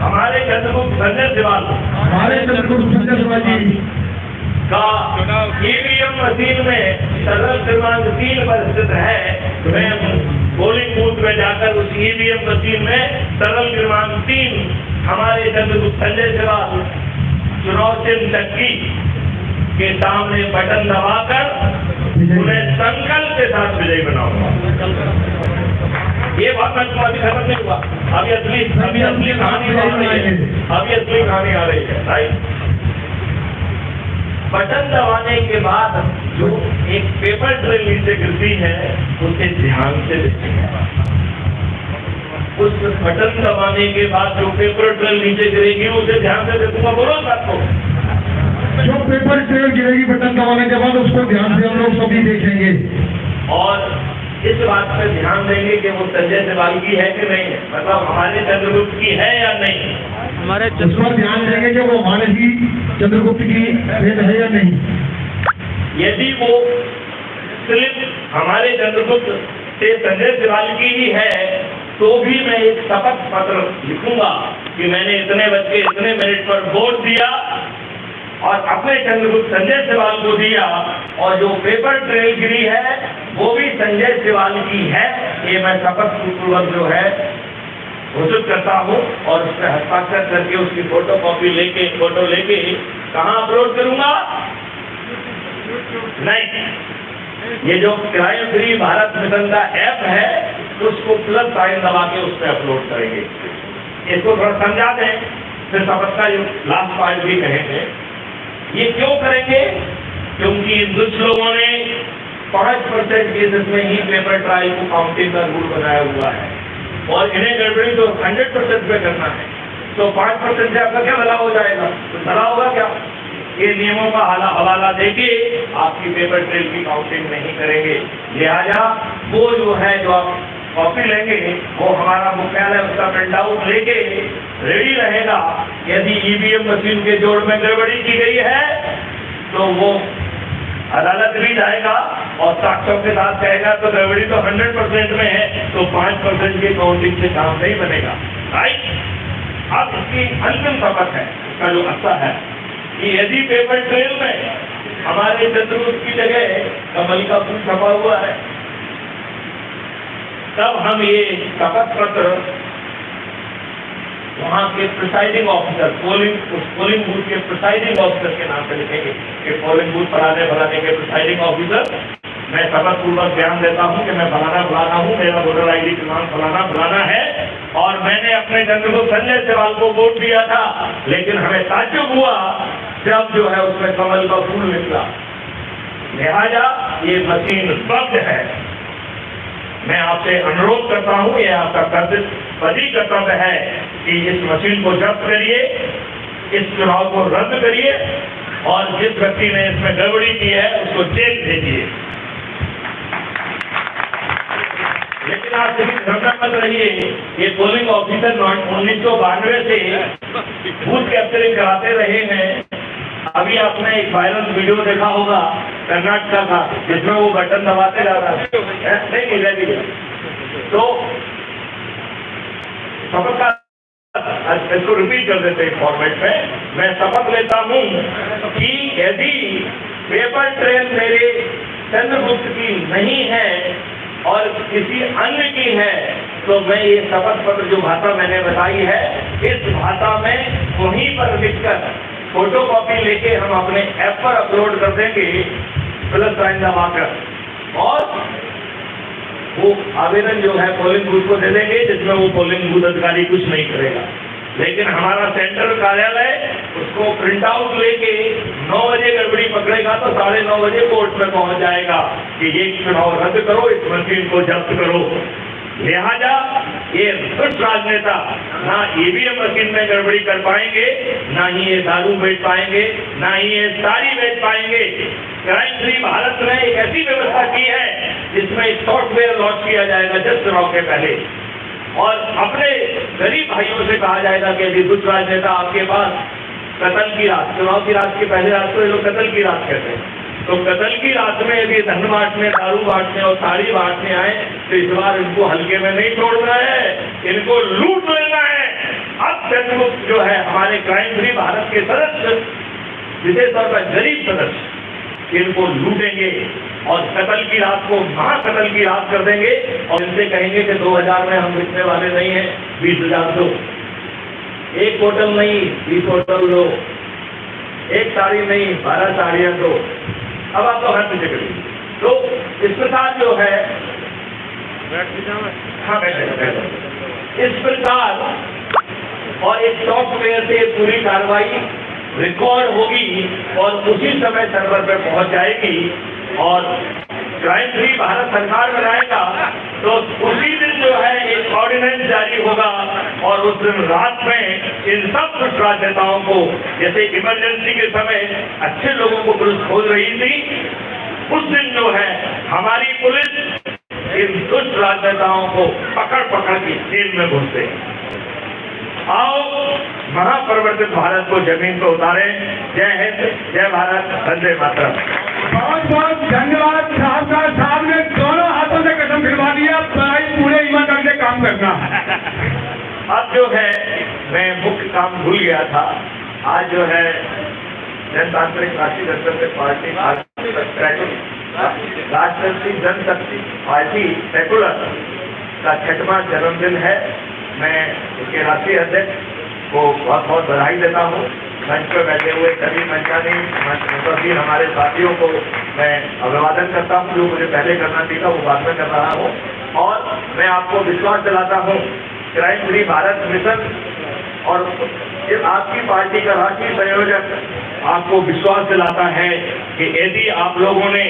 हमारे चंद्रगुप्त संजय सिवाल जी का ईवीएम मशीन में सर्वल क्रमांक 3 पर स्थित है। मैं पोलिंग बूथ में जाकर उस ईवीएम मशीन में सर्वल क्रमांक 3 हमारे चंद्रगुप्त संजय सिवाल चुनाव चिन्ह चक्की के सामने बटन दबाकर उन्हें संकल्प के साथ विजयी बनाऊंगा। ये बात मैं अभी खत्म नहीं हुआ, अभी असली कहानी आ रही है। राइट, बटन दबाने के बाद जो एक पेपर ट्रेल नीचे गिरती है उसे ध्यान से देखेंगे। उस बटन दबाने के बाद जो पेपर ट्रेल नीचे गिरेगी उसे ध्यान से देखूंगा। बोलो सबको, जो पेपर ट्रेल गिरेगी बटन दबाने के बाद उसको ध्यान से हम लोग सभी देखेंगे और इस बात पर ध्यान देंगे कि वो संजय सिवाल की है कि नहीं है, मतलब हमारे चंद्रगुप्त की है या नहीं। हमारे उस पर ध्यान देंगे कि वो हमारे ही चंद्रगुप्त की है या नहीं। यदि वो स्लिप हमारे चंद्रगुप्त से संजय सिवाल की ही है तो भी मैं एक शपथ पत्र लिखूंगा कि मैंने इतने बज के इतने मिनट पर वोट दिया और अपने चंद्रगुप्त संजय सिवाल को दिया और जो पेपर ट्रेल गिरी है वो भी संजय सिवाल की है। ये मैं शपथ पूर्वक जो है घोषित करता हूँ और उस पर हस्ताक्षर करके उसकी फोटो लेके कहाँ अपलोड करूंगा? नहीं, ये जो क्राइम फ्री भारत मिशन का ऐप है उसको प्लस साइन दबा के उस पर अपलोड करेंगे। इसको थोड़ा समझा दें, फिर शपथ का जो लास्ट पार्ट भी कहेंगे। ये क्यों करेंगे? क्योंकि दुष्ट लोगों ने 5% केसेस में ही पेपर ट्रायल को काउंटिंग का रूल बनाया हुआ है और इन्हें गड़बड़ी तो 100% पे करना है, तो 5% से आपका क्या भला हो जाएगा? तो भला होगा क्या? ये नियमों का हवाला देके आपकी पेपर ट्रेल की काउंटिंग नहीं करेंगे। लिहाजा वो जो है जो आप कॉपी लेंगे वो हमारा मुख्यालय उसका प्रिंट आउट लेके रेडी रहेगा। यदि ईवीएम मशीन के जोड़ में गड़बड़ी की गई है तो वो अदालत भी जाएगा और साक्ष्यों के साथ कहेगा तो गड़बड़ी तो 100% में है, तो 5% की काउंटिंग से काम नहीं बनेगा। राइट, अब इसकी अंतिम शपथ है, इसका जो अच्छा है कि यदि पेपर ट्रेल में हमारे चंद्रगुप्त की जगह कमल का फूल छपा हुआ है तब हम ये शपथ पत्र वहाँ के प्रिसाइडिंग ऑफिसर पोलिंग बूथ के प्रिसाइडिंग ऑफिसर के नाम से लिखेंगे कि पोलिंग बूथ फलाने के प्रिसाइडिंग ऑफिसर, मैं शपथ पूर्वक बयान देता हूँ कि मैं फलाना हूँ, मेरा वोटर ID क्रमांक फलाना है और मैंने अपने चंद्रगुप्त संजय सिवाल को वोट दिया था, लेकिन हमें ताज्जुब हुआ जब जो है उसमें कमल का फूल निकला। लिहाजा ये मशीन बंद है। मैं आपसे अनुरोध करता हूँ, ये आपका कर्तव्य है कि इस मशीन को जब्त करिए, इस चुनाव को रद्द करिए और जिस व्यक्ति ने इसमें गड़बड़ी की है उसको जेल भेजिए। लेकिन आप घबरा मत रहिए, ये पोलिंग ऑफिसर 1992 से बूथ कैप्चरिंग कराते रहे हैं। अभी आपने एक वायरल वीडियो देखा होगा कर्नाटक का जिसमें वो बटन दबाते जा रहा है, नहीं तो शपथ का इसको रिपीट कर देते हैं फॉर्मेट में। मैं शपथ लेता हूँ कि यदि पेपर ट्रेल मेरे चंद्रगुप्त की नहीं है और किसी अन्य की है, तो मैं ये शपथ पत्र जो भाषा मैंने बताई है, इस भाषा में वहीं पर लिखकर फोटो कॉपी लेके हम अपने ऐप पर अपलोड कर देंगे प्लस साइन दबाकर, और वो आवेदन जो है पोलिंग बूथ को दे देंगे, जिसमें वो पोलिंग बूथ अधिकारी कुछ नहीं करेगा। लेकिन हमारा सेंट्रल कार्यालय उसको प्रिंट आउट लेके 9 बजे गड़बड़ी पकड़ेगा तो 9:30 बजे कोर्ट में पहुंच जाएगा कि ये चुनाव रद्द करो, इस मशीन को जब्त करो। लिहाजा ये दुष्ट राजनेता ना ईवीएम मशीन में गड़बड़ी कर पाएंगे, ना ही ये दारू बेच पाएंगे, ना ही ये साड़ी बेच पाएंगे। क्राइम फ्री भारत ने एक ऐसी व्यवस्था की है जिसमें सॉफ्टवेयर लॉन्च किया जाएगा जस्ट चुनाव के पहले, और अपने गरीब भाइयों से कहा जाएगा कि यदि दुष्ट राजनेता आपके पास कत्ल की रात, चुनाव की रात की पहले रात को ये लोग कत्ल की रात कहते हैं, तो कत्ल की रात में यदि धन बांटने, दारू बांटने और साड़ी बांटने आए तो इस बार इनको हल्के में नहीं छोड़ना है, इनको लूट लेना है। अब चंद्रगुप्त जो है हमारे क्राइम फ्री भारत के सदस्य, विशेष तौर पर गरीब सदस्य, इनको लूटेंगे और कत्ल की रात को महाकत्ल की रात कर देंगे, और इनसे कहेंगे कि 2000 में हम बिकने वाले नहीं हैं, 20,000 दो, एक बोतल नहीं 20 बोतल दो, एक साड़ी नहीं 12 साड़ियां दो। अब आप लोग हाथ नीचे करिए। तो इस प्रकार जो है, हाँ बैठे, इस प्रकार और एक सॉफ्टवेयर से पूरी कार्रवाई रिकॉर्ड होगी और उसी समय सर्वर पर पहुंच जाएगी, और क्राइम फ्री भारत सरकार बनाएगा तो उसी दिन जो है एक ऑर्डिनेंस जारी होगा, और उस दिन रात में इन सब दुष्ट राजनेताओं को, जैसे इमरजेंसी के समय अच्छे लोगों को पुलिस खोज रही थी, उस दिन जो है हमारी पुलिस इन दुष्ट राजनेताओं को पकड़ पकड़ के जेल में घुसते। आओ महापरिवर्तित भारत को जमीन पर उतारे। जय हिंद, जय भारत, वंदे मातरम। बहुत बहुत धन्यवाद साहब ने दोनों हाथों से कसम खिलवा दिया, पूरे ईमानदारी से काम करना। अब जो है मैं मुख्य काम भूल गया था। आज जो है जनतांत्रिक राष्ट्रीय जनशक्ति पार्टी राष्ट्रीय जनशक्ति पार्टी सेकुलर का 6वां जन्मदिन है। मैं इसके राष्ट्रीय अध्यक्ष को बहुत बहुत बधाई देता हूँ। मंच पर बैठे हुए सभी मंचानी मुखर्जी हमारे साथियों को मैं अभिवादन करता हूँ। जो मुझे पहले करना चाहिए था वो बाद में कर रहा हूँ, और मैं आपको विश्वास दिलाता हूँ क्राइम फ्री भारत मिशन और आपकी पार्टी का राष्ट्रीय संयोजक आपको विश्वास दिलाता है कि यदि आप लोगों ने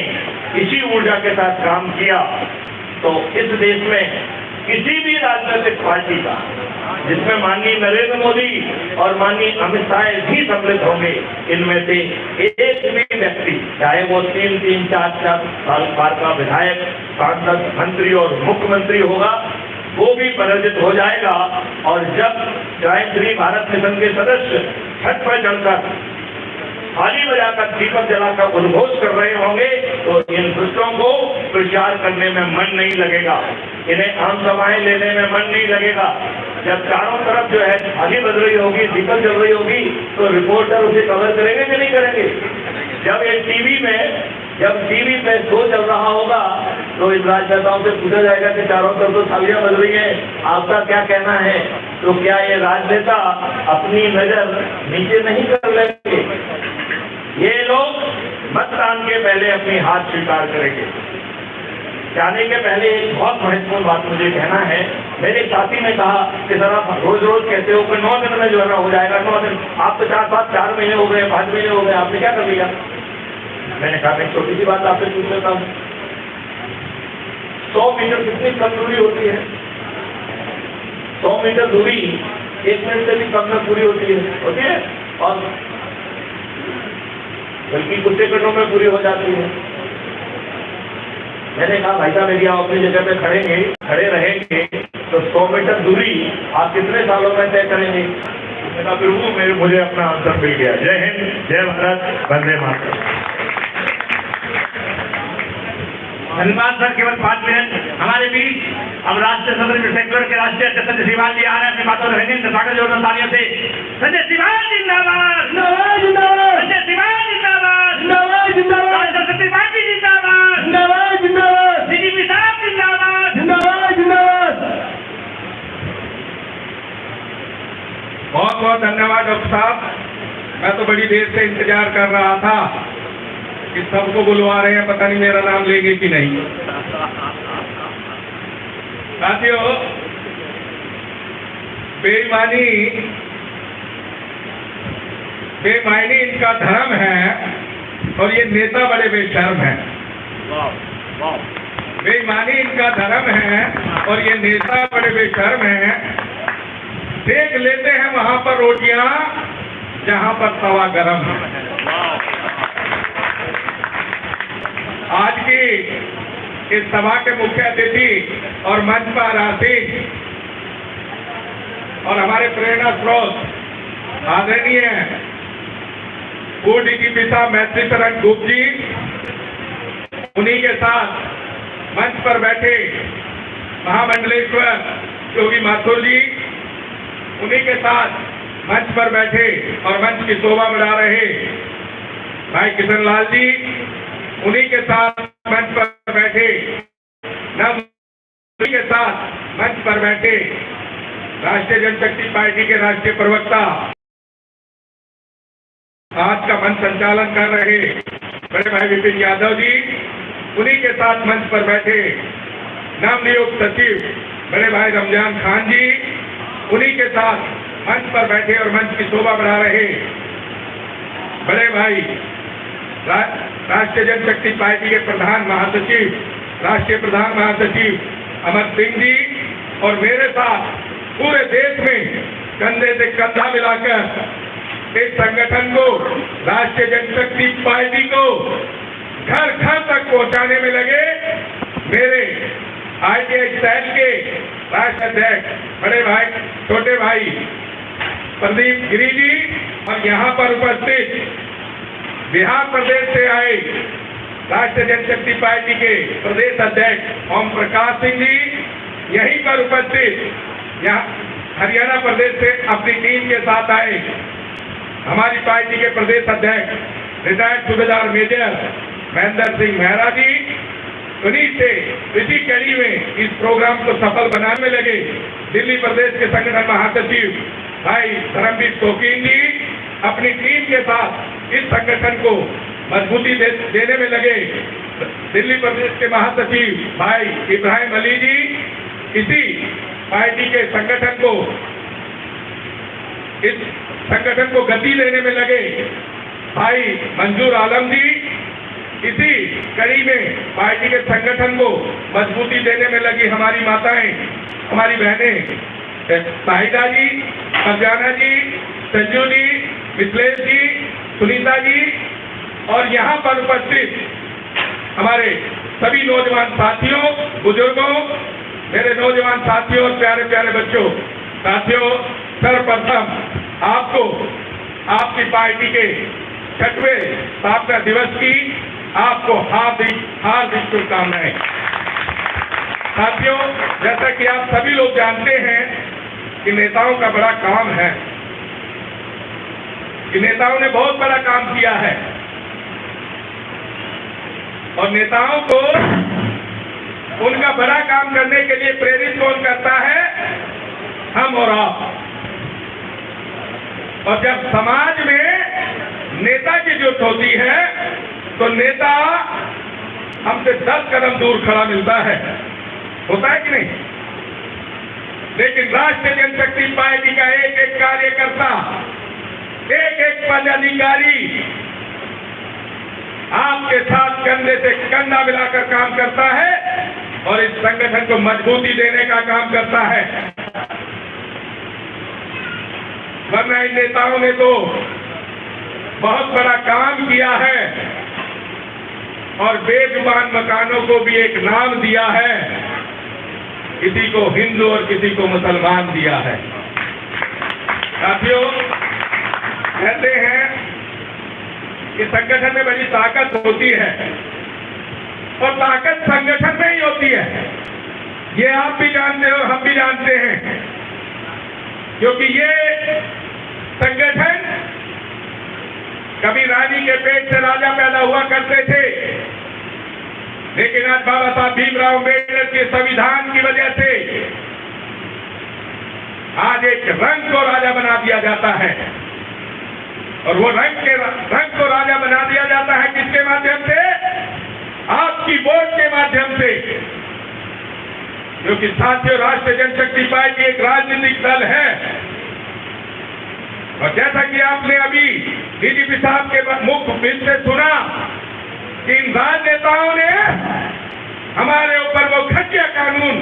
इसी ऊर्जा के साथ काम किया तो इस देश में किसी भी राजनीतिक पार्टी का, जिसमें माननीय नरेंद्र मोदी और माननीय अमित शाह भी सम्मिलित होंगे, इनमें से एक भी व्यक्ति, चाहे वो 3-3, 4-4 साल बाद का विधायक, सांसद, मंत्री और मुख्यमंत्री होगा, वो भी पराजित हो जाएगा। और जब क्राइम फ्री भारत मिशन के सदस्य छत पर चढ़कर थाली बजाकर दीपक जलाकर उद्घोष कर रहे होंगे तो इन दुष्टों को प्रचार करने में मन नहीं लगेगा, इन्हें आम सभाएं लेने में मन नहीं लगेगा। जब चारों तरफ जो है थाली बज रही होगी, दीपक जल रही होगी, तो रिपोर्टर उसे कवर करेंगे कि नहीं करेंगे। जब ये टीवी पे शो चल रहा होगा तो इन राजनेताओं से पूछा जाएगा कि चारों तरफ तो थालियां बज रही हैं, आपका क्या कहना है। तो क्या ये राजनेता अपनी नजर नीचे नहीं कर लेंगे? ये लोग मतदान के पहले अपनी हार स्वीकार करेंगे। जाने के पहले एक बहुत महत्वपूर्ण बात मुझे कहना है। मेरे साथी ने कहा कि सर आप रोज रोज कहते हो कि 9 दिन में जो है ना हो जाएगा, 9 दिन। आप तो 4 महीने हो गए, 5 महीने हो गए, आपने क्या कर लिया? मैंने कहा मैं छोटी सी बात आपसे पूछ लेता हूँ, 100 मीटर कितनी कम दूरी होती है? 100 मीटर दूरी 1 मिनट से भी कम में पूरी होती है और बल्कि कुछ सेकंडों में पूरी हो जाती है। मैंने कहा भाई साहब यदि आप अपनी जगह पे खड़े रहेंगे तो 100 मीटर दूरी आप कितने सालों में तय करेंगे? मैंने कहा फिर मुझे अपना आंसर मिल गया। जय हिंद, जय भारत, वंदे मातरम। धन्यवाद सर। केवल 5 मिनट हमारे बीच अब राष्ट्रीय सदन सेक्युलर के राष्ट्रीय अध्यक्ष संजय सिवाल जी आ रहे हैं, अपनी बातों रखेंगे। स्वागत जोरदार तालियों से। संजय सिवाल जिंदाबाद, जिंदाबाद जिंदाबाद संजय सिवाल जिंदाबाद, जिंदाबाद जिंदाबाद राष्ट्रपति पार्टी जिंदाबाद, जिंदाबाद जिंदाबाद डीजीपी साहब जिंदाबाद। जिंदाबाद जिंदाबाद। बहुत बहुत धन्यवाद डॉक्टर साहब। मैं तो बड़ी देर से इंतजार कर रहा था कि सबको बुलवा रहे हैं, पता नहीं मेरा नाम लेंगे कि नहीं। साथियों, बेईमानी इनका धर्म है और ये नेता बड़े बेशर्म हैं। बेईमानी इनका धर्म है और ये नेता बड़े बेशर्म हैं। देख लेते हैं वहां पर रोटियां जहां पर तवा गरम है। आज की इस सभा के मुख्य अतिथि और मंच पर आसीन और हमारे प्रेरणा स्रोत आदरणीय पूर्व डीजीपी साहब मैत्री शरण गुप्त जी, उन्हीं के साथ मंच पर बैठे महामंडलेश्वर योगी माथुर जी, उन्हीं के साथ मंच पर बैठे और मंच की शोभा बढ़ा रहे भाई किशन लाल जी, उन्हीं के साथ मंच पर बैठे उन्हीं के साथ मंच पर बैठे राष्ट्रीय जनशक्ति पार्टी के राष्ट्रीय प्रवक्ता, आज का मंच संचालन कर रहे बड़े भाई विपिन यादव जी, उन्हीं के साथ मंच पर बैठे नवनियुक्त सचिव बड़े भाई रमजान खान जी, उन्हीं के साथ मंच पर बैठे और मंच की शोभा बढ़ा रहे बड़े भाई राष्ट्रीय जनशक्ति पार्टी के प्रधान महासचिव, राष्ट्रीय प्रधान महासचिव अमर सिंह जी, और मेरे साथ पूरे देश में कंधे से कंधा मिलाकर इस संगठन को, राष्ट्रीय जनशक्ति पार्टी को घर घर तक पहुंचाने में लगे मेरे ITI सेल के राष्ट्रीय अध्यक्ष बड़े भाई छोटे भाई प्रदीप गिरी जी, और यहाँ पर उपस्थित बिहार प्रदेश से आए राष्ट्रीय जनशक्ति पार्टी के प्रदेश अध्यक्ष ओम प्रकाश सिंह जी, यहीं पर उपस्थित यहाँ हरियाणा प्रदेश से अपनी टीम के साथ आए हमारी पार्टी के प्रदेश अध्यक्ष रिटायर्ड सूबेदार मेजर महेंद्र सिंह मेहरा जी, उन्हीं से इसी कड़ी में इस प्रोग्राम को सफल बनाने में लगे दिल्ली प्रदेश के संगठन महासचिव भाई धर्मवीर शौकीन जी, अपनी टीम के साथ इस संगठन को मजबूती देने में लगे दिल्ली प्रदेश के महासचिव भाई इब्राहिम अली जी, इसी पार्टी के संगठन को इस संगठन को गति देने में लगे भाई मंजूर आलम जी, इसी कड़ी में पार्टी के संगठन को मजबूती देने में लगी हमारी माताएं, हमारी बहनें साहिदा जी, फरजाना जी, संजू जी, मिथिलेश जी, सुनीता जी, और यहाँ पर उपस्थित हमारे सभी नौजवान साथियों, बुजुर्गों, मेरे नौजवान साथियों और प्यारे प्यारे बच्चों। साथियों, सर्वप्रथम आपको आपकी पार्टी के 6वें स्थापना दिवस की आपको हार्दिक हार्दिक शुभकामनाएं। साथियों, जैसा कि आप सभी लोग जानते हैं कि नेताओं का बड़ा काम है, कि नेताओं ने बहुत बड़ा काम किया है, और नेताओं को उनका बड़ा काम करने के लिए प्रेरित कौन करता है? हम और आप। और जब समाज में नेता की जरूरत होती है तो नेता हमसे 10 कदम दूर खड़ा मिलता है, होता है कि नहीं? लेकिन राष्ट्रीय जनशक्ति पार्टी का एक एक कार्यकर्ता, एक एक पदाधिकारी आपके साथ कंधे से कंधा मिलाकर काम करता है और इस संगठन को मजबूती देने का काम करता है। वरना इन नेताओं ने तो बहुत बड़ा काम किया है और बेजुबान मकानों को भी एक नाम दिया है, किसी को हिंदू और किसी को मुसलमान दिया है। साथियों, कहते हैं कि संगठन में बड़ी ताकत होती है और ताकत संगठन में ही होती है। ये आप भी जानते हो, हम भी जानते हैं, क्योंकि ये संगठन कभी रानी के पेट से राजा पैदा हुआ करते थे, लेकिन आज बाबा साहब भीमराव अम्बेडकर के संविधान की वजह से आज एक रंग को राजा बना दिया जाता है। और वो रंग को राजा बना दिया जाता है किसके माध्यम से? आपकी वोट के माध्यम से। क्योंकि साथियों, राष्ट्रीय जनशक्ति पार्टी एक राजनीतिक दल है, और जैसा कि आपने अभी डीजीपी साहब के मुख से सुना कि इन राजनेताओं ने हमारे ऊपर वो घटिया कानून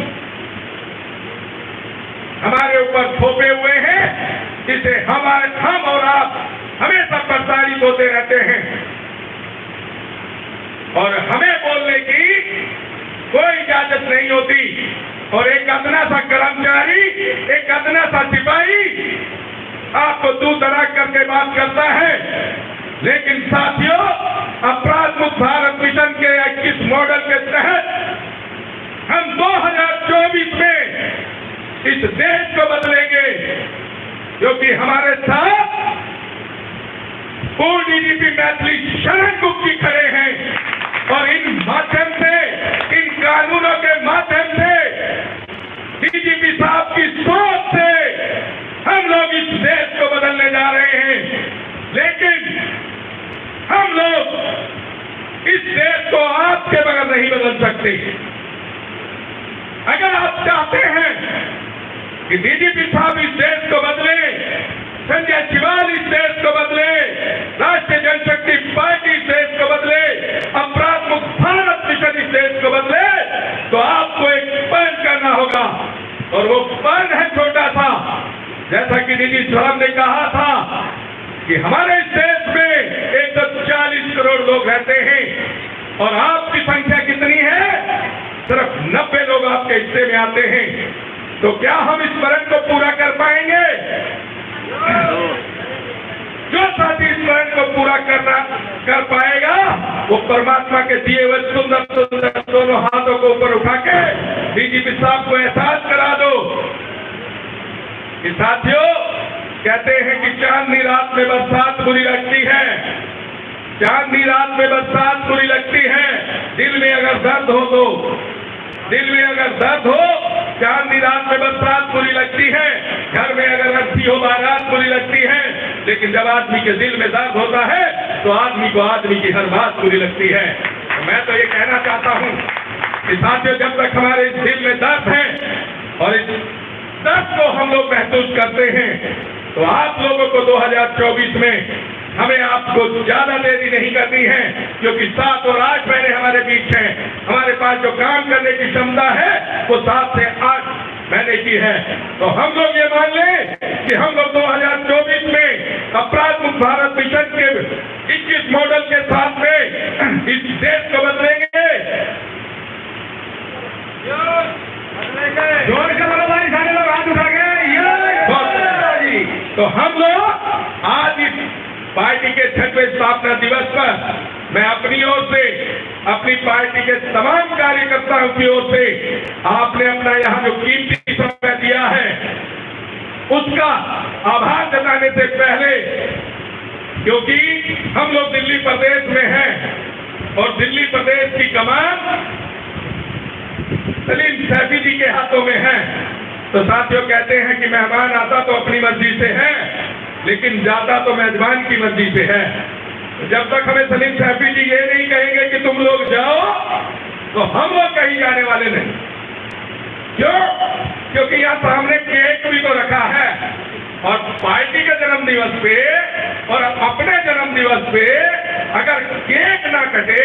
हमारे ऊपर थोपे हुए हैं, जिसे हम और आप हमेशा प्रताड़ित होते रहते हैं, और हमें बोलने की कोई इजाजत नहीं होती। और एक अदना सा कर्मचारी, एक अदना सा सिपाही आपको दूर दराज करके बात करता है। लेकिन साथियों, अपराध मुक्त भारत मिशन के 21 मॉडल के तहत हम 2024 में इस देश को बदलेंगे, क्योंकि हमारे साथ पूर्व डीजीपी मैथिली शरण गुप्त जी खड़े हैं, और इन माध्यम से, इन कानूनों के माध्यम से, डीजीपी साहब की सोच से हम लोग इस देश को बदलने जा रहे हैं। लेकिन हम लोग इस देश को आपके बगैर नहीं बदल सकते। अगर आप चाहते हैं कि डीजीपी साहब इस देश को बदले, संजय शिवाल इस देश को बदले, राष्ट्रीय जनशक्ति पार्टी इस देश को बदले, अपराध मुक्त भारत मिशन इस देश को बदले, तो आपको एक पहल करना होगा। और वो पहल है छोटा सा, जैसा कि डीजी साहब ने कहा था कि हमारे इस देश में 140 करोड़ लोग रहते हैं, और आपकी संख्या कितनी है? सिर्फ 90 लोग आपके हिस्से में आते हैं। तो क्या हम इस वरण को पूरा कर पाएंगे? जो साथी इस वरण को पूरा कर पाएगा, वो परमात्मा के दिए हुए सुंदर सुंदर दोनों हाथों को ऊपर उठा के डीजीपी साहब को एहसास करा दो कि साथियों, कहते हैं कि चांदनी रात में बरसात बुरी लगती है, चांदनी रात में बरसात बुरी लगती है। दिल में अगर दर्द हो तो, दिल में अगर दर्द हो, चांदनी रात में बरसात बुरी लगती है। घर में अगर अर्थी हो, बारात बुरी लगती है। लेकिन जब आदमी के दिल में दर्द होता है, तो आदमी को आदमी की हर बात बुरी लगती है। तो मैं तो ये कहना चाहता हूँ कि साथियों, जब तक हमारे इस दिल में दर्द है और इस दर्द को हम लोग महसूस करते हैं, तो आप लोगों को 2024 में हमें आपको ज्यादा देरी नहीं करनी है, क्योंकि 7 और 8 महीने हमारे बीच हैं। हमारे पास जो काम करने की क्षमता है वो 7 से 8 महीने की है। तो हम लोग ये मान लें कि हम लोग 2024 में अपराध मुक्त भारत मिशन के 21 मॉडल के साथ में इस देश को बदलेंगे। जोर से बोलो भाई, सारे लोग हाथ उठा गए। तो हम लोग आज इस पार्टी के 6वें स्थापना दिवस पर मैं अपनी ओर से, अपनी पार्टी के तमाम कार्यकर्ताओं की ओर से, आपने अपना यहाँ जो कीमती समय दिया है, उसका आभार जताने से पहले, क्योंकि हम लोग दिल्ली प्रदेश में हैं और दिल्ली प्रदेश की कमान सलीम सैफी जी के हाथों में है। तो साथियों, कहते हैं कि मेहमान आता तो अपनी मर्जी से है, लेकिन जाता तो मेजबान की मर्जी से है। जब तक हमें सलीम सैफी जी ये नहीं कहेंगे कि तुम लोग जाओ, तो हम लोग कहीं जाने वाले नहीं। क्यों? क्योंकि यहाँ सामने केक भी तो रखा है, और पार्टी के जन्म दिवस पे और अपने जन्म दिवस पे अगर केक ना कटे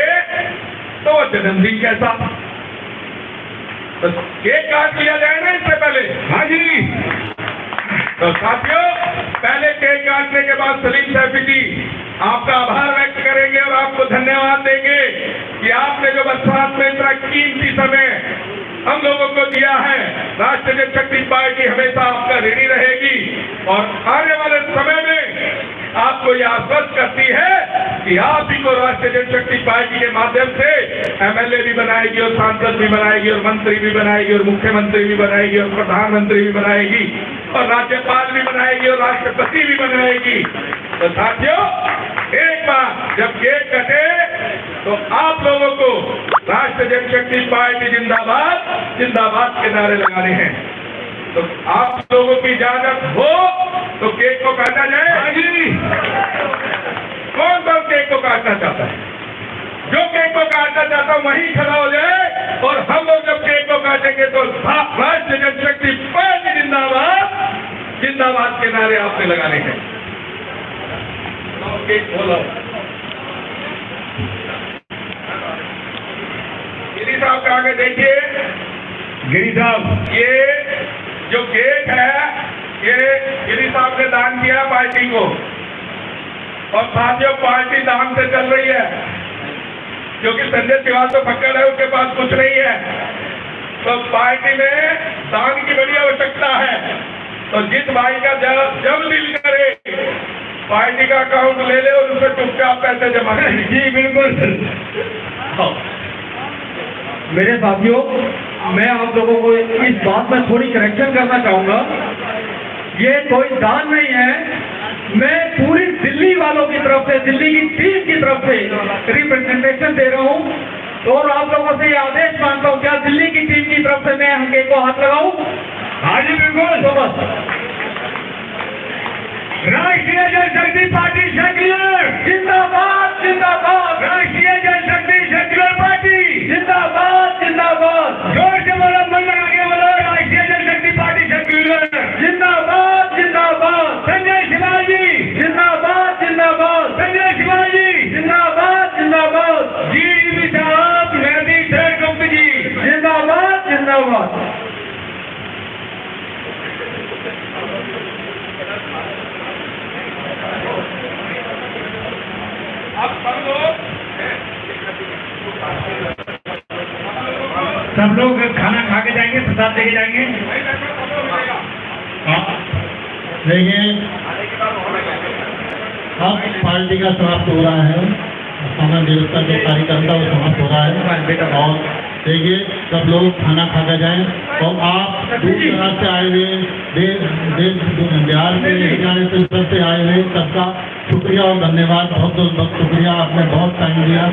तो वो जन्मदिन कैसा? तो केक काट लिया जाए ना इससे पहले। हाँ जी। तो साथियों, पहले केक काटने के बाद सलीम सैफी जी आपका आभार व्यक्त करेंगे और आपको धन्यवाद देंगे कि आपने जो बरसात में इतना कीमती समय हम लोगों को दिया है। राष्ट्रीय जनशक्ति पार्टी हमेशा आपका ऋणी रहेगी, और आने वाले समय में आपको यह आश्वस्त करती है कि आप ही को राष्ट्रीय जनशक्ति पार्टी के माध्यम से एमएलए भी बनाएगी और सांसद भी बनाएगी और मंत्री भी बनाएगी और मुख्यमंत्री भी बनाएगी और प्रधानमंत्री भी बनाएगी और राज्यपाल भी बनाएगी और राष्ट्रपति भी बनाएगी। तो साथियों, एक बार जब केक कटे तो आप लोगों को राष्ट्रीय जनशक्ति पार्टी जिंदाबाद जिंदाबाद के नारे लगाने हैं। तो आप लोगों की इजाजत हो तो केक को काटा जाए। हाँ जी, कौन कौन केक को काटना चाहता है? जो केक को काटना चाहता है वहीं खड़ा हो जाए और हम लोग जब केक को काटेंगे तो राष्ट्रीय जनशक्ति पार्टी जिंदाबाद जिंदाबाद के नारे आपने लगाने हैं। केक बोलो। गिरी साहब के आगे देखिए। गिरी साहब, ये जो केक है ये गिरी साहब ने दान किया पार्टी को और साथियों पार्टी दान से चल रही है क्योंकि संजय श्रीवास्तव फक्कड़ है, उसके पास कुछ नहीं है। तो पार्टी में दान की बड़ी आवश्यकता है। तो जिस भाई का जब दिल करे पार्टी का अकाउंट ले ले और उसे चुपचाप पैसे जमा करें। जी बिल्कुल। मेरे साथियों, मैं आप लोगों को इस बात में थोड़ी करेक्शन करना चाहूंगा। ये कोई दान नहीं है। मैं पूरी दिल्ली वालों की तरफ से, दिल्ली की टीम की तरफ से रिप्रेजेंटेशन दे रहा हूं और आप लोगों से ये आदेश मांगता हूं, क्या दिल्ली की टीम की तरफ से मैं केक को हाथ लगाऊं? हाँ जी बिल्कुल। तो बस राष्ट्रीय जनशक्ति पार्टी सेक्युलर जिंदाबाद जिंदाबाद। राष्ट्रीय जनशक्ति सेक्युलर पार्टी जिंदाबाद जिंदाबाद। जोर से बोलो, मन लगा के बोलो, राष्ट्रीय जनशक्ति पार्टी सेक्युलर जिंदाबाद जिंदाबाद। संजय शिवाजी जिंदाबाद जिंदाबाद। संजय शिवाजी जिंदाबाद जिंदाबाद। जी साहब, मेहदी शेर गुप्त जी जिंदाबाद जिंदाबाद। सब लोग खाना खा के जाएंगे, प्रसाद लेके जाएंगे। देखिए, अब पार्टी का समाप्त हो रहा है, समय देवता जो कार्यक्रम था वो समाप्त हो रहा है। और देखिए, सब लोग खाना खा कर जाएं और आप दूर दराज से आए हुए बिहार से, हरियाणा से तरफ से आए हुए सबका शुक्रिया और धन्यवाद। बहुत बहुत शुक्रिया, आपने बहुत टाइम दिया।